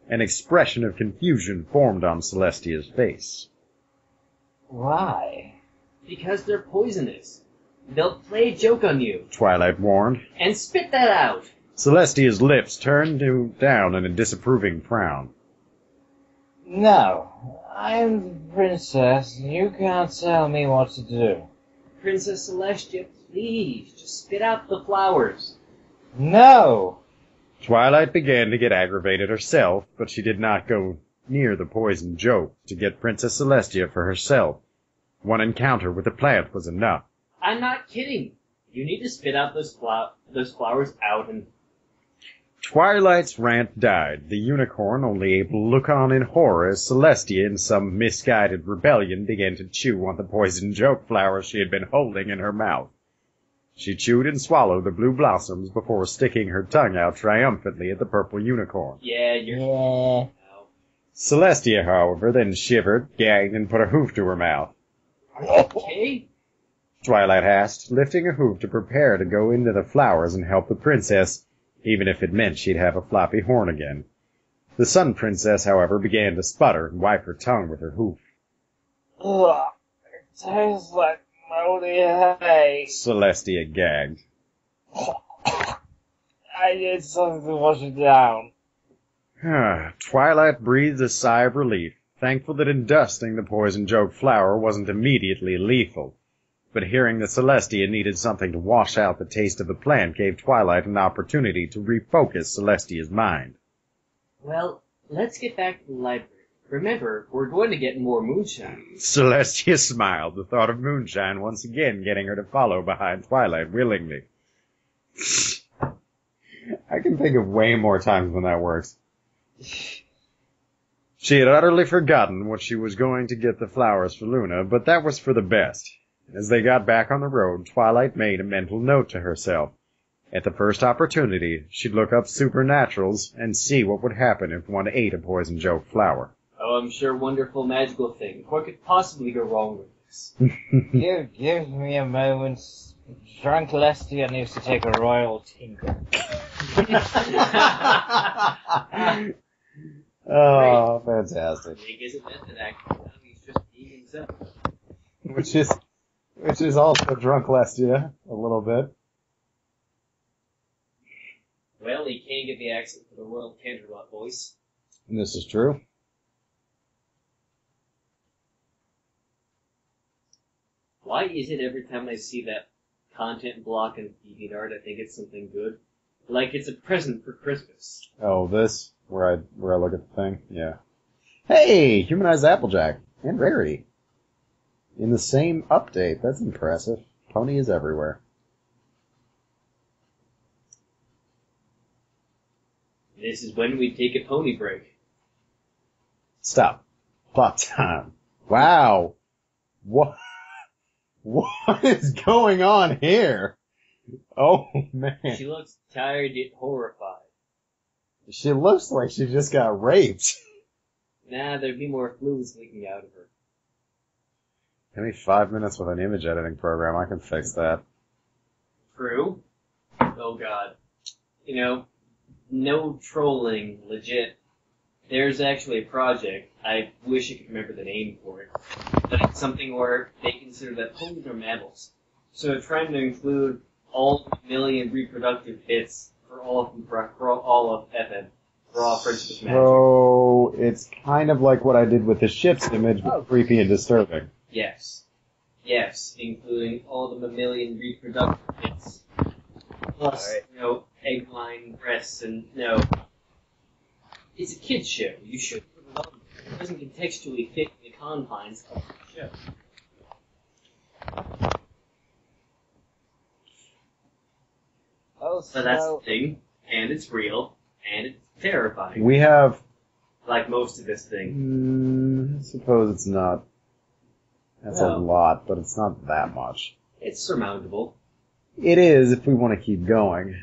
An expression of confusion formed on Celestia's face. Why? Because they're poisonous. They'll play a joke on you. Twilight warned. And spit that out! Celestia's lips turned down in a disapproving frown. No, I'm the princess, and you can't tell me what to do. Princess Celestia, please, just spit out the flowers. No! Twilight began to get aggravated herself, but she did not go near the poison joke to get Princess Celestia for herself. One encounter with the plant was enough. I'm not kidding. You need to spit out those flowers out and... Twilight's rant died, the unicorn only able to look on in horror as Celestia, in some misguided rebellion, began to chew on the poison joke flowers she had been holding in her mouth. She chewed and swallowed the blue blossoms before sticking her tongue out triumphantly at the purple unicorn. Yeah. Celestia, however, then shivered, gagged, and put a hoof to her mouth. Okay. Twilight asked, lifting a hoof to prepare to go into the flowers and help the princess, even if it meant she'd have a floppy horn again. The Sun Princess, however, began to sputter and wipe her tongue with her hoof. Ugh, it tastes like moldy hay. Celestia gagged. I need something to wash it down. Twilight breathed a sigh of relief, thankful that in dusting the poison joke flower wasn't immediately lethal. But hearing that Celestia needed something to wash out the taste of the plant gave Twilight an opportunity to refocus Celestia's mind. Well, let's get back to the library. Remember, we're going to get more moonshine. Celestia smiled, the thought of Moonshine once again getting her to follow behind Twilight willingly. I can think of way more times when that works. She had utterly forgotten what she was going to get the flowers for Luna, but that was for the best. As they got back on the road, Twilight made a mental note to herself. At the first opportunity, she'd look up supernaturals and see what would happen if one ate a poison joke flower. Oh, I'm sure wonderful magical thing. What could possibly go wrong with this? Give me a moment. Drunk Lestia needs to take a royal tinkle. Oh, fantastic. He is a method actor. Now he's just being himself. Which is also drunk Lestia, a little bit. Well, he can't get the accent for the Royal Canterlot voice. And this is true. Why is it every time I see that content block in DeviantArt, I think it's something good? Like it's a present for Christmas. Oh, this? Where I look at the thing? Yeah. Hey! Humanized Applejack. And Rarity. In the same update. That's impressive. Pony is everywhere. This is when we take a pony break. Stop. Plot time. Wow. What is going on here? Oh, man. She looks tired yet horrified. She looks like she just got raped. Nah, there'd be more fluids leaking out of her. Give me 5 minutes with an image editing program. I can fix that. True? Oh god. You know, no trolling, legit. There's actually a project, I wish I could remember the name for it, but it's something where they consider that ponies are mammals. So they're trying to include all million reproductive bits for all of FM, for all Friendship is Magic. So, it's kind of like what I did with the ship's image, but creepy and disturbing. Yes. Yes, including all the mammalian reproductive bits. Plus, egg line, breasts, and, it's a kid's show. You should put it on. It doesn't contextually fit the confines of the show. Oh, So that's the thing, and it's real, and it's terrifying. We have... Like most of this thing. I suppose it's not... That's a lot, but it's not that much. It's surmountable. It is, if we want to keep going.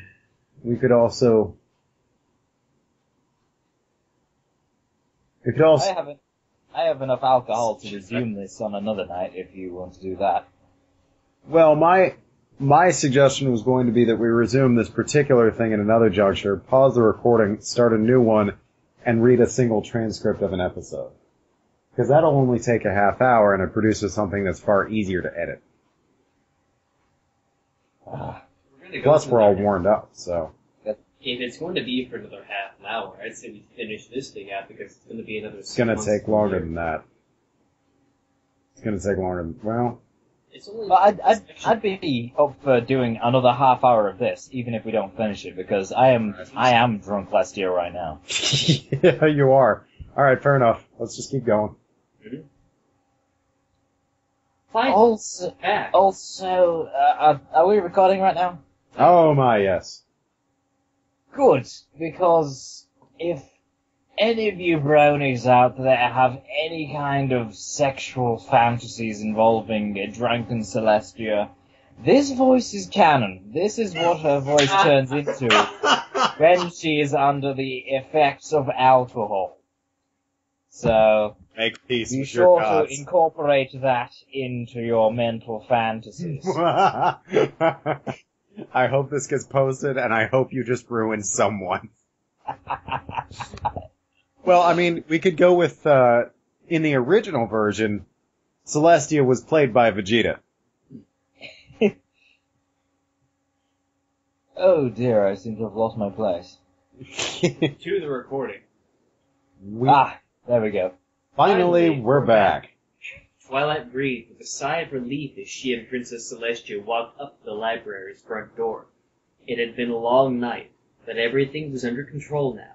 We could also... I have enough alcohol to resume this on another night if you want to do that. Well, my suggestion was going to be that we resume this particular thing at another juncture, pause the recording, start a new one, and read a single transcript of an episode. Because that'll only take a half hour, and it produces something that's far easier to edit. Plus, we're all warmed up, so... If it's going to be for another half an hour, I'd say we finish this thing out because it's going to be another 6 It's gonna months take longer later. than that. It's gonna take longer than... Well... It's only But I'd be up for doing another half hour of this, even if we don't finish it, because I am drunk last year right now. Yeah, you are. Alright, fair enough. Let's just keep going. Mm-hmm. Fine. Also, are we recording right now? Oh my, yes. Good, because if any of you brownies out there have any kind of sexual fantasies involving a drunken Celestia, this voice is canon. This is what her voice turns into when she is under the effects of alcohol. So, Make peace be with your sure to gods. incorporate that into your mental fantasies. I hope this gets posted, and I hope you just ruin someone. Well, I mean, we could go with, in the original version, Celestia was played by Vegeta. Oh dear, I seem to have lost my place. To the recording. There we go. Finally, we're back. Twilight breathed with a sigh of relief as she and Princess Celestia walked up to the library's front door. It had been a long night, but everything was under control now.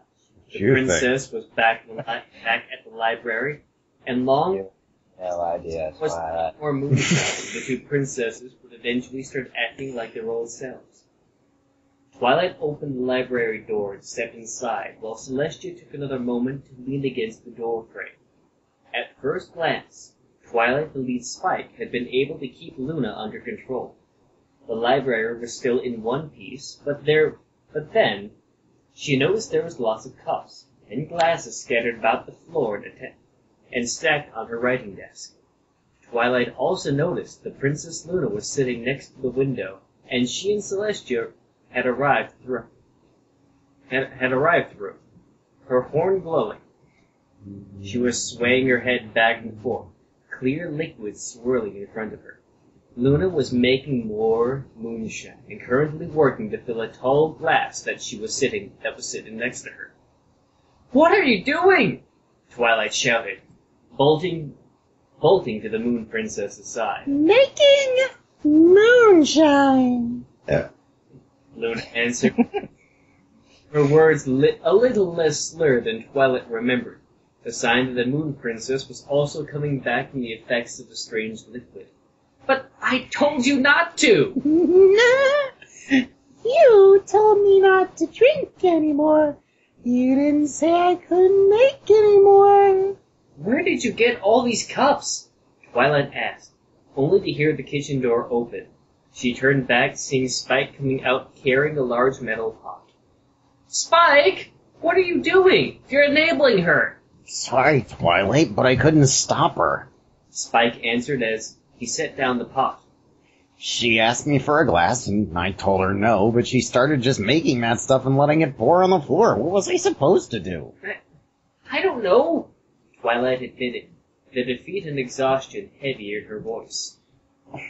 The princess was back at the library, and long No idea. was more moonshine. The two princesses would eventually start acting like their old selves. Twilight opened the library door and stepped inside, while Celestia took another moment to lean against the doorframe. At first glance, Twilight believed Spike had been able to keep Luna under control. The library was still in one piece, but then she noticed there was lots of cups and glasses scattered about the floor and stacked on her writing desk. Twilight also noticed that Princess Luna was sitting next to the window, and she and Celestia had arrived through, her horn glowing. She was swaying her head back and forth, clear liquid swirling in front of her. Luna was making more moonshine and currently working to fill a tall glass that was sitting next to her. "What are you doing?" Twilight shouted, bolting to the Moon Princess's side. Making moonshine. Luna answered, her words a little less slurred than Twilight remembered, a sign that the Moon Princess was also coming back from the effects of the strange liquid. "But I told you not to!" You told me not to drink anymore. You didn't say I couldn't make anymore. "Where did you get all these cups?" Twilight asked, only to hear the kitchen door open. She turned back, seeing Spike coming out carrying a large metal pot. "Spike! What are you doing? You're enabling her!" Sorry, Twilight, but I couldn't stop her. Spike answered as he set down the pot. She asked me for a glass, and I told her no, but she started just making that stuff and letting it pour on the floor. What was I supposed to do? I don't know, Twilight admitted, the defeat and exhaustion heavy in her voice.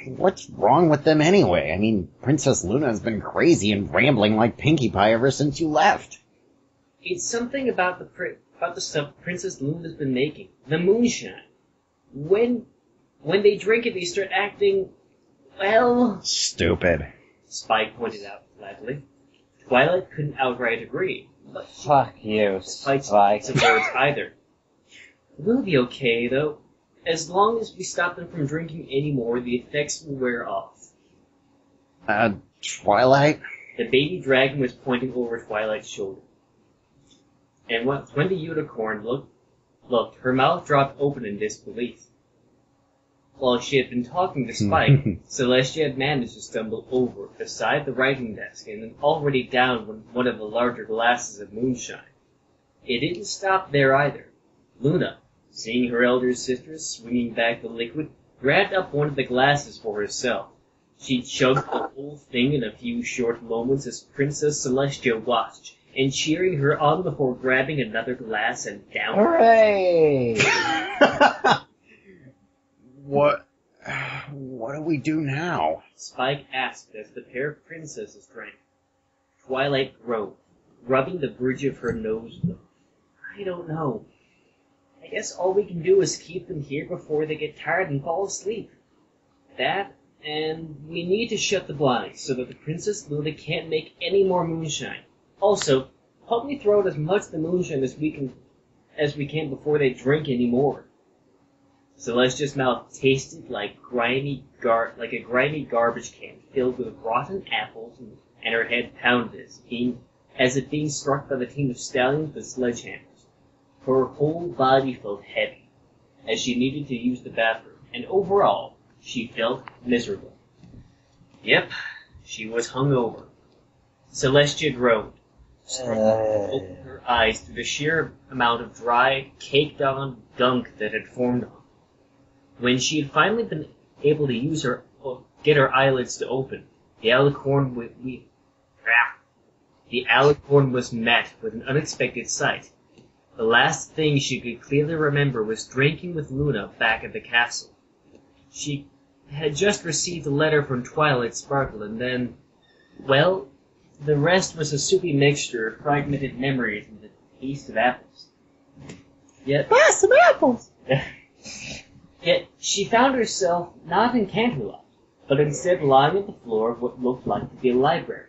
What's wrong with them anyway? I mean, Princess Luna has been crazy and rambling like Pinkie Pie ever since you left. It's something about the stuff Princess Luna's been making. The moonshine. When they drink it, they start acting, well... Stupid. Spike pointed out flatly. Twilight couldn't outright agree, but Fuck you, Spike. Some words either. We'll be okay, though. As long as we stop them from drinking any more, the effects will wear off. Twilight? The baby dragon was pointing over Twilight's shoulder. And when the unicorn looked, her mouth dropped open in disbelief. While she had been talking to Spike, Celestia had managed to stumble over beside the writing desk and then already down one of the larger glasses of moonshine. It didn't stop there either. Luna, seeing her elder sister swinging back the liquid, grabbed up one of the glasses for herself. She chugged the whole thing in a few short moments as Princess Celestia watched, and cheering her on before grabbing another glass and down. Hooray! What do we do now? Spike asked as the pair of princesses drank. Twilight groaned, rubbing the bridge of her nose. I don't know. I guess all we can do is keep them here before they get tired and fall asleep. That, and we need to shut the blinds so that the Princess Luna can't make any more moonshine. Also, help me throw out as much of the moonshine as we can before they drink any more. Celestia's mouth tasted like a grimy garbage can filled with rotten apples, and her head pounded as if being struck by the team of stallions with sledgehammers. Her whole body felt heavy, as she needed to use the bathroom, and overall, she felt miserable. Yep, she was hungover. Celestia groaned, struggling to open her eyes through the sheer amount of dry, caked-on gunk that had formed on them. When she had finally been able to get her eyelids to open, the alicorn was met with an unexpected sight. The last thing she could clearly remember was drinking with Luna back at the castle. She had just received a letter from Twilight Sparkle, and then, well, the rest was a soupy mixture of fragmented memories and the taste of apples. Yet, Buy some apples. yet she found herself not in Canterlot, but instead lying on the floor of what looked like to be a library.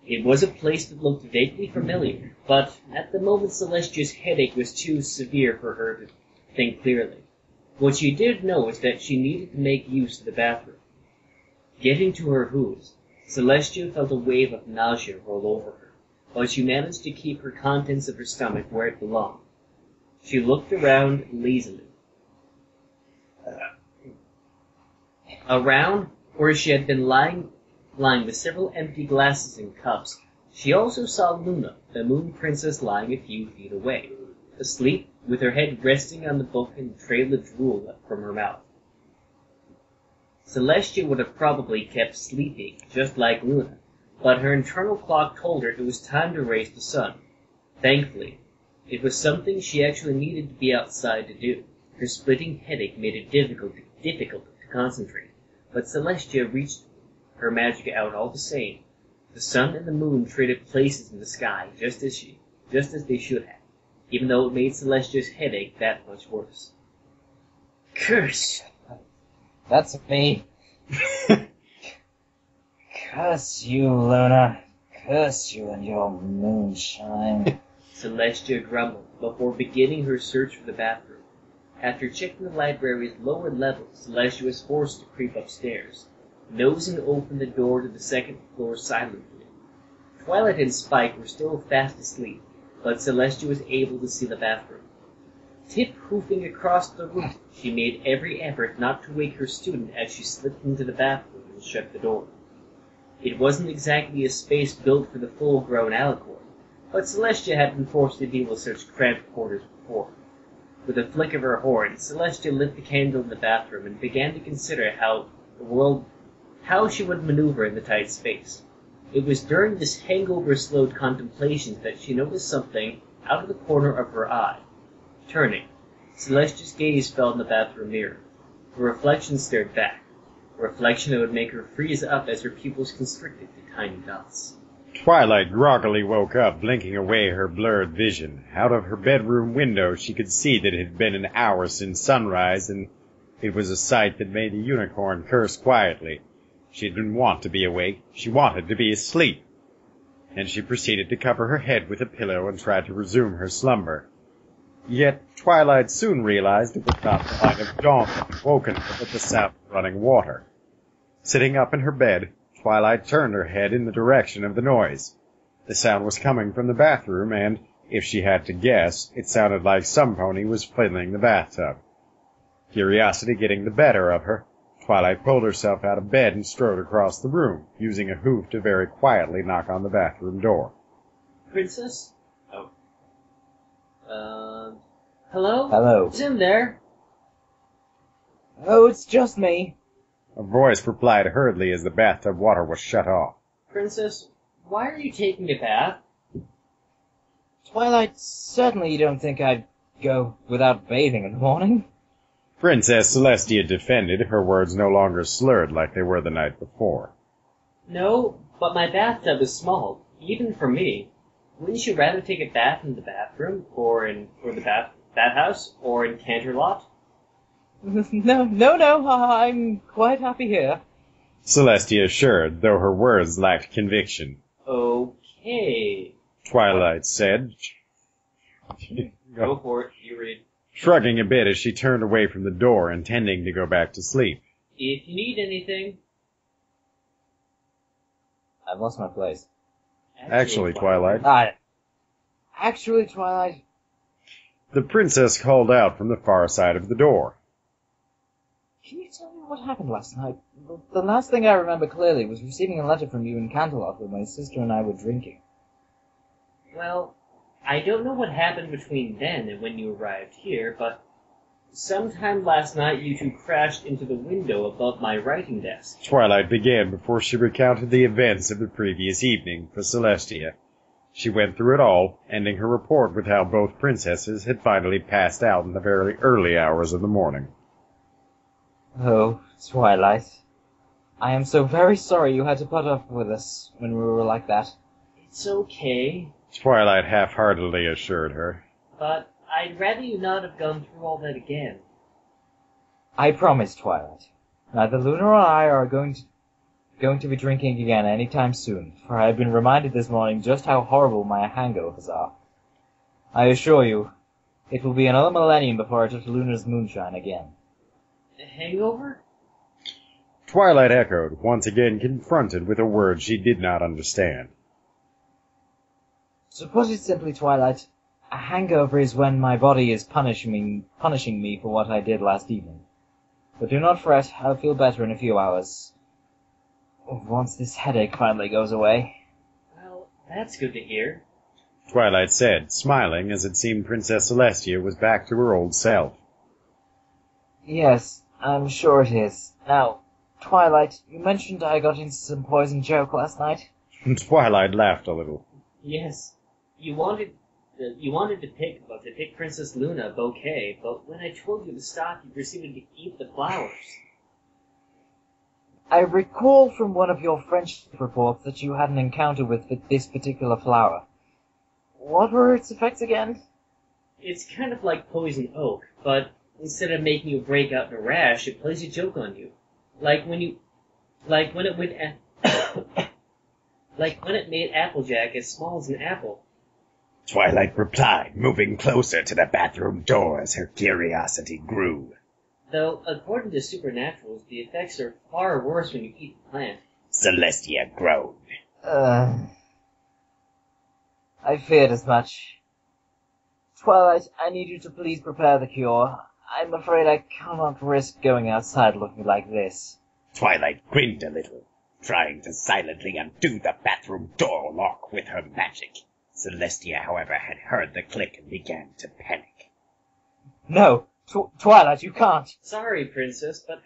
It was a place that looked vaguely familiar, but at the moment Celestia's headache was too severe for her to think clearly. What she did know was that she needed to make use of the bathroom. Getting to her hooves, Celestia felt a wave of nausea roll over her, but she managed to keep her contents of her stomach where it belonged. She looked around lazily. Around where she had been lying with several empty glasses and cups, she also saw Luna, the Moon Princess, lying a few feet away, asleep, with her head resting on the book and a trail of drool from her mouth. Celestia would have probably kept sleeping, just like Luna, but her internal clock told her it was time to raise the sun. Thankfully, it was something she actually needed to be outside to do. Her splitting headache made it difficult to concentrate, but Celestia reached her magic out all the same. The sun and the moon traded places in the sky, just as they should have, even though it made Celestia's headache that much worse. Curse! That's me. Curse you, Luna. Curse you and your moonshine. Celestia grumbled before beginning her search for the bathroom. After checking the library's lower levels, Celestia was forced to creep upstairs, nosing open the door to the second floor silently. Twilight and Spike were still fast asleep, but Celestia was able to see the bathroom. Tip-hoofing across the room, she made every effort not to wake her student as she slipped into the bathroom and shut the door. It wasn't exactly a space built for the full-grown alicorn, but Celestia had been forced to deal with such cramped quarters before. With a flick of her horn, Celestia lit the candle in the bathroom and began to consider how she would maneuver in the tight space. It was during this hangover-slowed contemplation that she noticed something out of the corner of her eye. Turning, Celestia's gaze fell on the bathroom mirror. Her reflection stared back, a reflection that would make her freeze up as her pupils constricted to tiny dots. Twilight groggily woke up, blinking away her blurred vision. Out of her bedroom window she could see that it had been an hour since sunrise, and it was a sight that made the unicorn curse quietly. She didn't want to be awake, she wanted to be asleep. And she proceeded to cover her head with a pillow and tried to resume her slumber. Yet Twilight soon realized it was not the light of dawn that had woken her, but the sound of running water. Sitting up in her bed, Twilight turned her head in the direction of the noise. The sound was coming from the bathroom, and, if she had to guess, it sounded like some pony was filling the bathtub. Curiosity getting the better of her, Twilight pulled herself out of bed and strode across the room, using a hoof to very quietly knock on the bathroom door. Princess? Hello? Hello. Who's in there? Oh, it's just me. A voice replied hurriedly as the bathtub water was shut off. Princess, why are you taking a bath? Twilight, certainly you don't think I'd go without bathing in the morning? Princess Celestia defended, her words no longer slurred like they were the night before. No, but my bathtub is small, even for me. Wouldn't you rather take a bath in the bathroom, or the bathhouse, or in Canterlot? No, I'm quite happy here. Celestia assured, though her words lacked conviction. Okay. Twilight said, Go for it, you read. shrugging a bit as she turned away from the door, intending to go back to sleep. If you need anything... I've lost my place. Actually, Twilight. Actually, Twilight. The princess called out from the far side of the door. Can you tell me what happened last night? The last thing I remember clearly was receiving a letter from you in Canterlot when my sister and I were drinking. Well, I don't know what happened between then and when you arrived here, but sometime last night you two crashed into the window above my writing desk. Twilight began before she recounted the events of the previous evening for Celestia. She went through it all, ending her report with how both princesses had finally passed out in the very early hours of the morning. Oh, Twilight. I am so very sorry you had to put up with us when we were like that. It's okay, Twilight half-heartedly assured her. but I'd rather you not have gone through all that again. I promise, Twilight. Neither Luna or I are going to be drinking again anytime soon, for I have been reminded this morning just how horrible my hangovers are. I assure you, it will be another millennium before I touch Luna's moonshine again. A hangover? Twilight echoed, once again confronted with a word she did not understand. To put it simply, Twilight, a hangover is when my body is punishing me for what I did last evening. But do not fret, I'll feel better in a few hours. Once this headache finally goes away. Well, that's good to hear. Twilight said, smiling as it seemed Princess Celestia was back to her old self. Yes, I'm sure it is. Now, Twilight, you mentioned I got into some poison joke last night. Twilight laughed a little. Yes. You wanted to pick Princess Luna a bouquet, but when I told you to stop, you proceeded to eat the flowers. I recall from one of your friendship reports that you had an encounter with this particular flower. What were its effects again? It's kind of like poison oak, but instead of making you break out in a rash, it plays a joke on you. Like when it made Applejack as small as an apple. Twilight replied, moving closer to the bathroom door as her curiosity grew. Though, according to supernaturals, the effects are far worse when you eat the plant. Celestia groaned. I feared as much. Twilight, I need you to please prepare the cure. I'm afraid I cannot risk going outside looking like this. Twilight grinned a little, trying to silently undo the bathroom door lock with her magic. Celestia, however, had heard the click and began to panic. No! Twilight, you can't! Sorry, Princess, but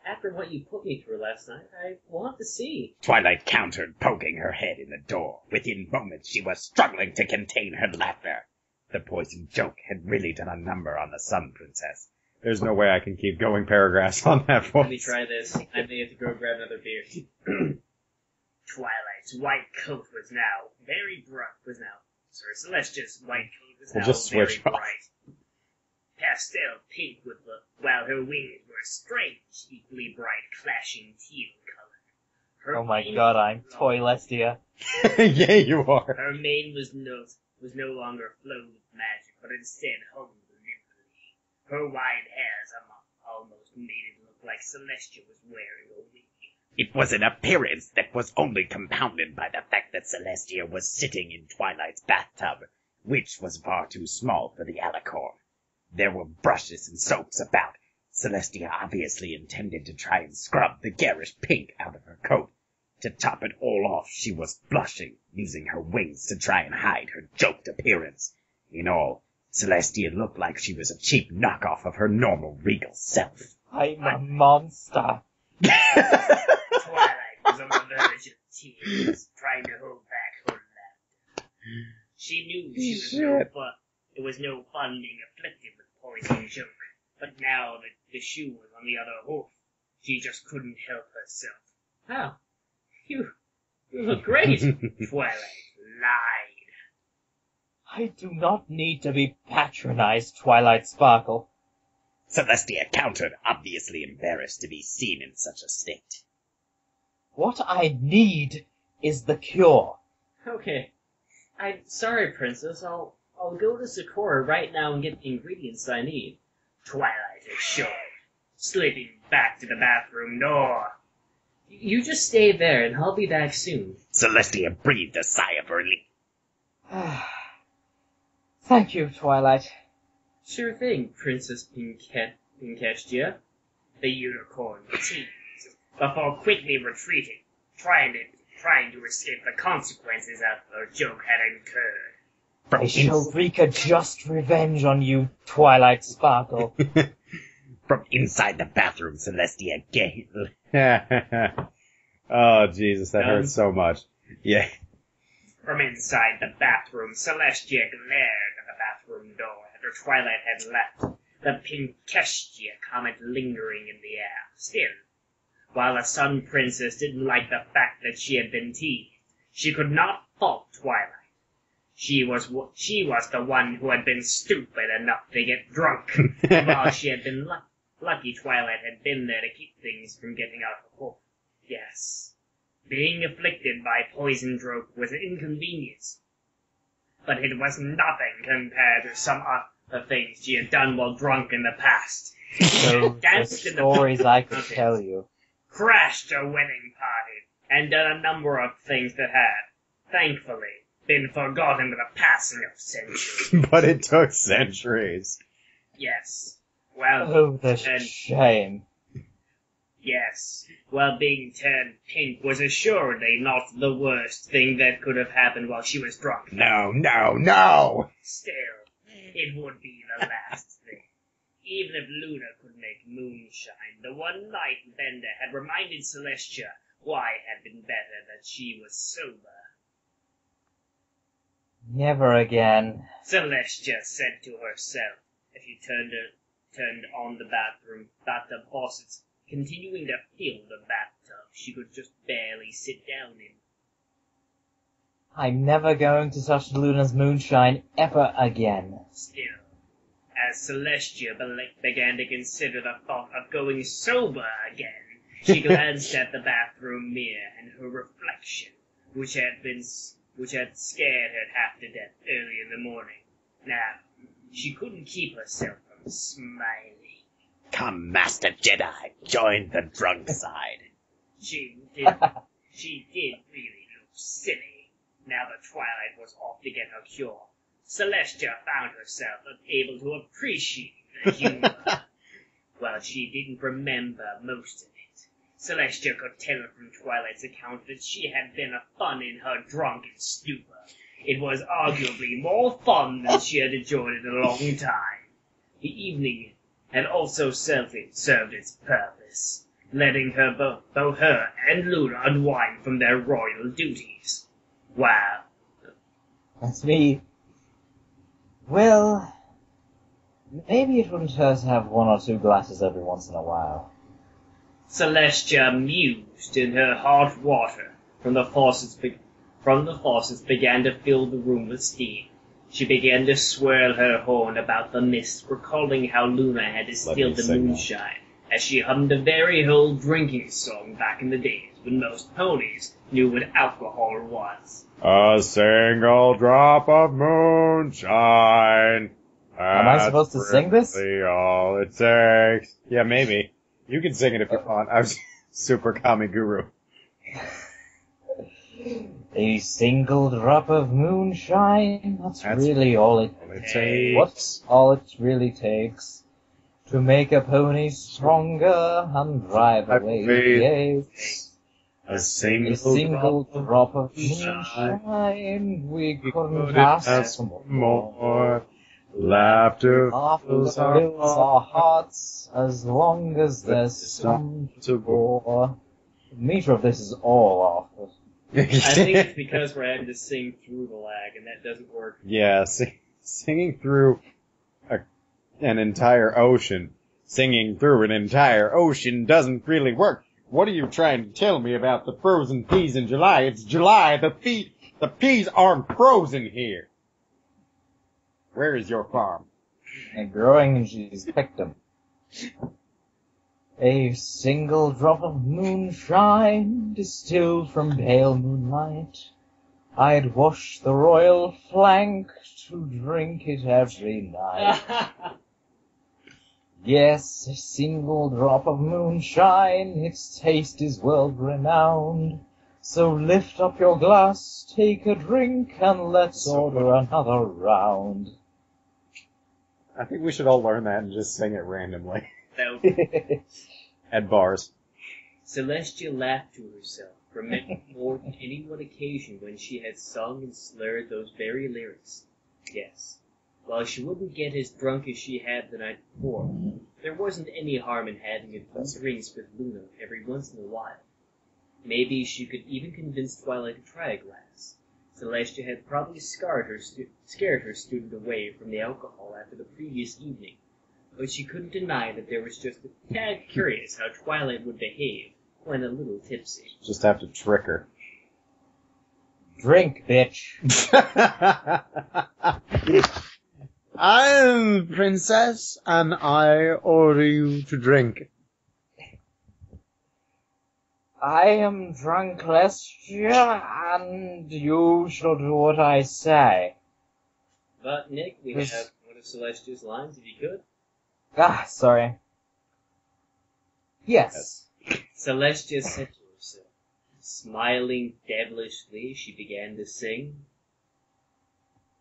after what you put me through last night, I want to see. Twilight countered, poking her head in the door. Within moments, she was struggling to contain her laughter. The poison joke had really done a number on the Sun Princess. There's no way I can keep going paragraphs on that voice. Let me try this. I may have to go grab another beer. Twilight's white coat was now very bright. Celestia's white coat was We'll now just switch very off. bright. Pastel pink while her wings were strange, equally bright, clashing teal color. Oh my god, I'm Toylestia. Yeah, you are. Her mane was no longer flowed with magic, but instead hung limply. Her wide hairs almost made it look like Celestia was wearing a wig. It was an appearance that was only compounded by the fact that Celestia was sitting in Twilight's bathtub, which was far too small for the alicorn. There were brushes and soaps about. Celestia obviously intended to try and scrub the garish pink out of her coat. To top it all off, she was blushing, using her wings to try and hide her joked appearance. In all, Celestia looked like she was a cheap knockoff of her normal regal self. I'm a monster. Twilight was on the verge of tears, trying to hold back her laughter. She knew it was no fun being afflicted with poison joke, but now that the shoe was on the other hoof, she just couldn't help herself. Oh, you look great. Twilight lied. I do not need to be patronized, Twilight Sparkle. Celestia countered, obviously embarrassed to be seen in such a state. What I need is the cure. Okay. I'm sorry, Princess. I'll go to Sakura right now and get the ingredients I need. Twilight assured, slipping back to the bathroom door. You just stay there, and I'll be back soon. Celestia breathed a sigh of relief. Thank you, Twilight. Sure thing, Princess Pinkestia. The unicorn teased, before quickly retreating, trying to escape the consequences that her joke had incurred. I shall wreak a just revenge on you, Twilight Sparkle. From inside the bathroom, Celestia gave... Oh, Jesus, that hurts so much. Yeah. From inside the bathroom, Celestia glared at the bathroom door after Twilight had left, the Pinkestia comet lingering in the air. Still, while the Sun Princess didn't like the fact that she had been teased, she could not fault Twilight. She was the one who had been stupid enough to get drunk. While she had been lucky Twilight had been there to keep things from getting out of hand. Yes. Being afflicted by poison drunk was an inconvenience. But it was nothing compared to some other things she had done while drunk in the past. So, the Danced in the stories I could mountains, tell you. crashed a wedding party, and done a number of things that had, thankfully, been forgotten with the passing of centuries. But it took centuries. Yes. Well, Oh, the and- shame. yes. Well, being turned pink was assuredly not the worst thing that could have happened while she was drunk. No, no, no! Still, it would be the last thing. Even if Luna could make moonshine, the one night Bender had reminded Celestia why it had been better that she was sober. Never again. Celestia said to herself as she turned on the bathtub faucets, continuing to fill the bathtub she could just barely sit down in. I'm never going to touch Luna's moonshine ever again. Still, as Celestia began to consider the thought of going sober again, she glanced at the bathroom mirror and her reflection, which had scared her half to death early in the morning. Now, she couldn't keep herself from smiling. Come, Master Jedi, join the drunk side. She did really look silly. Now that Twilight was off to get her cure, Celestia found herself unable to appreciate the humor. Well, she didn't remember most of it. Celestia could tell from Twilight's account that she had been a fun in her drunken stupor. It was arguably more fun than she had enjoyed in a long time. The evening had also served its purpose, letting both her and Luna unwind from their royal duties. Wow. That's me. Well, maybe it wouldn't hurt to have one or two glasses every once in a while. Celestia mused, and her hot water from the faucets began to fill the room with steam. She began to swirl her horn about the mist, recalling how Luna had distilled the moonshine, as she hummed a very old drinking song back in the days when most ponies knew what alcohol was. A single drop of moonshine. Am I supposed to sing this? Really all it takes. Yeah, maybe. You can sing it if you want. I'm super kami guru. A single drop of moonshine, that's really all it takes. What's all it really takes to make a pony stronger and drive away the aches? A single, A single drop of moonshine, we couldn't ask for more. Laughter Laughter fills our hearts as long as there's some to bore. The meter of this is all off. I think it's because we're having to sing through the lag, and that doesn't work. Yeah, singing through an entire ocean. Singing through an entire ocean doesn't really work. What are you trying to tell me about the frozen peas in July? It's July. The peas aren't frozen here. Where is your farm? And growing, and she's picked them. A single drop of moonshine distilled from pale moonlight. I'd wash the royal flank to drink it every night. Yes, a single drop of moonshine, its taste is world renowned. So lift up your glass, take a drink, and let's order another round. I think we should all learn that and just sing it randomly. So, At bars. Celestia laughed to herself, remembering more than any one occasion when she had sung and slurred those very lyrics. Yes, while she wouldn't get as drunk as she had the night before, there wasn't any harm in having a few drinks with Luna every once in a while. Maybe she could even convince Twilight to try a glass. Celestia had probably scared her student away from the alcohol after the previous evening, but she couldn't deny that there was just a tad curious how Twilight would behave when a little tipsy. Just have to trick her. Drink, bitch. I am princess, and I order you to drink. I am drunk, Celestia, and you shall do what I say. But, Nick, we have one of Celestia's lines, if you could. Ah, sorry. Yes. Celestia said to herself, smiling devilishly, she began to sing.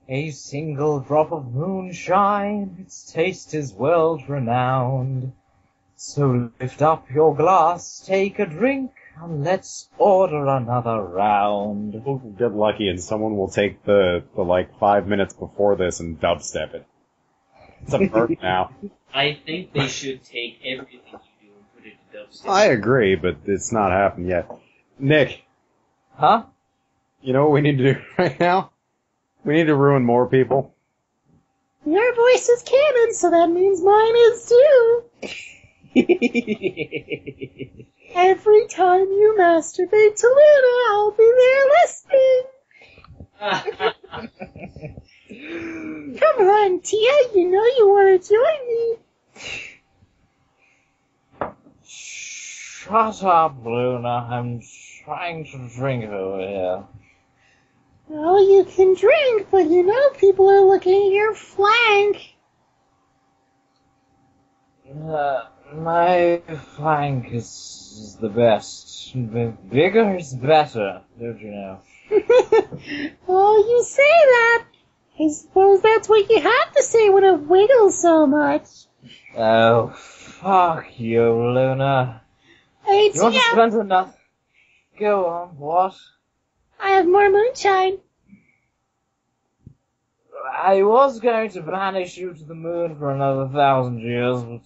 A single drop of moonshine, its taste is world-renowned. So lift up your glass, take a drink, and let's order another round. We'll get lucky and someone will take the 5 minutes before this and dubstep it. It's a bird now. I think they should take everything you do and put it to dubstep. I agree, but it's not happened yet. Nick, Huh? you know what we need to do right now? We need to ruin more people. Your voice is canon, so that means mine is too. Every time you masturbate to Luna, I'll be there listening. Come on, Tia, you know you want to join me. Shut up, Luna. I'm trying to drink over here. Well, you can drink, but you know people are looking at your flank. My flank is the best. Bigger is better, don't you know? Oh, you say that. I suppose that's what you have to say when it wiggles so much. Oh, fuck you, Luna. Hey, You want to Tia, spend enough? Go on, what? I have more moonshine. I was going to banish you to the moon for another 1,000 years, but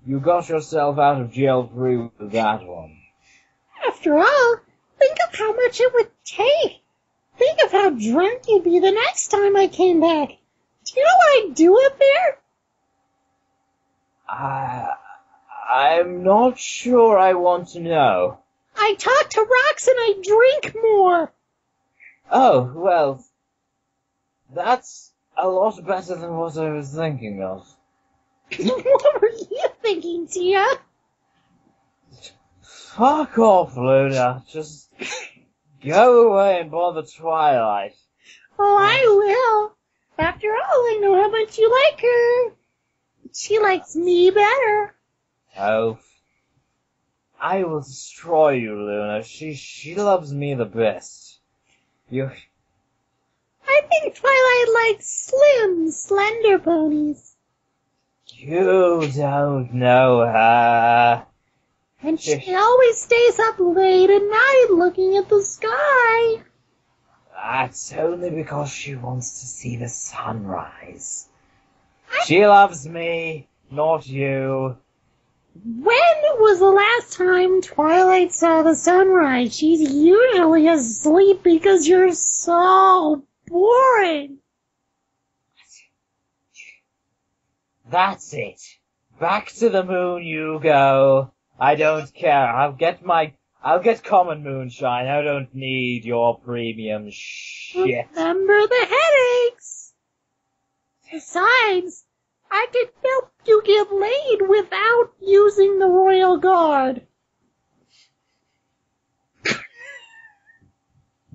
you got yourself out of jail free with that one. After all, think of how much it would take. Think of how drunk you'd be the next time I came back. Do you know what I'd do up there? I'm not sure I want to know. I talk to rocks and I drink more. Oh, well, that's a lot better than what I was thinking of. What were you thinking, Tia? Fuck off, Luna. Just go away and bother Twilight. Oh, I will. After all, I know how much you like her. She likes me better. Oh, I will destroy you, Luna. She loves me the best. I think Twilight likes slim, slender ponies. You don't know her. And she always stays up late at night looking at the sky. That's only because she wants to see the sunrise. She loves me, not you. When was the last time Twilight saw the sunrise? She's usually asleep because you're so boring. That's it. Back to the moon you go. I don't care. I'll get common moonshine. I don't need your premium shit. Remember the headaches. Besides, I could help you get laid without using the Royal Guard.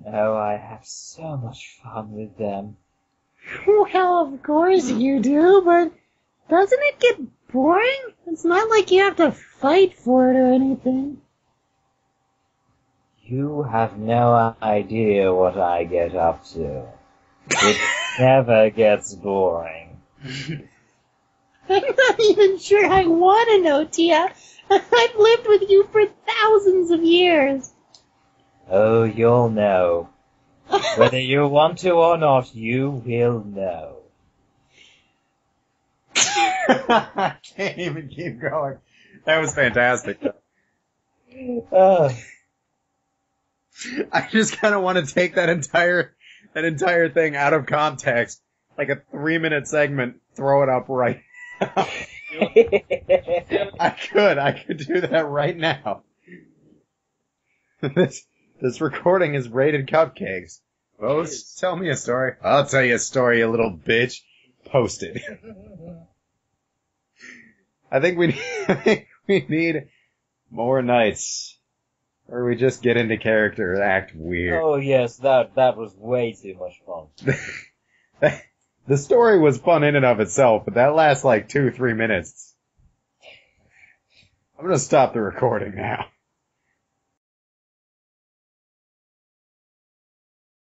Oh, I have so much fun with them. Well, of course you do, but doesn't it get boring? It's not like you have to fight for it or anything. You have no idea what I get up to. It never gets boring. I'm not even sure I want to know, Tia. I've lived with you for thousands of years. Oh, you'll know. Whether you want to or not, you will know. I can't even keep going. That was fantastic. I just kind of want to take that entire thing out of context, like a 3-minute segment, throw it up right now. I could do that right now. This recording is rated Cupcakes. Post? Tell me a story. I'll tell you a story, you little bitch. Post it. I think we need more nights where we just get into character and act weird. Oh yes, that was way too much fun. The story was fun in and of itself, but that lasts like 2-3 minutes. I'm gonna stop the recording now.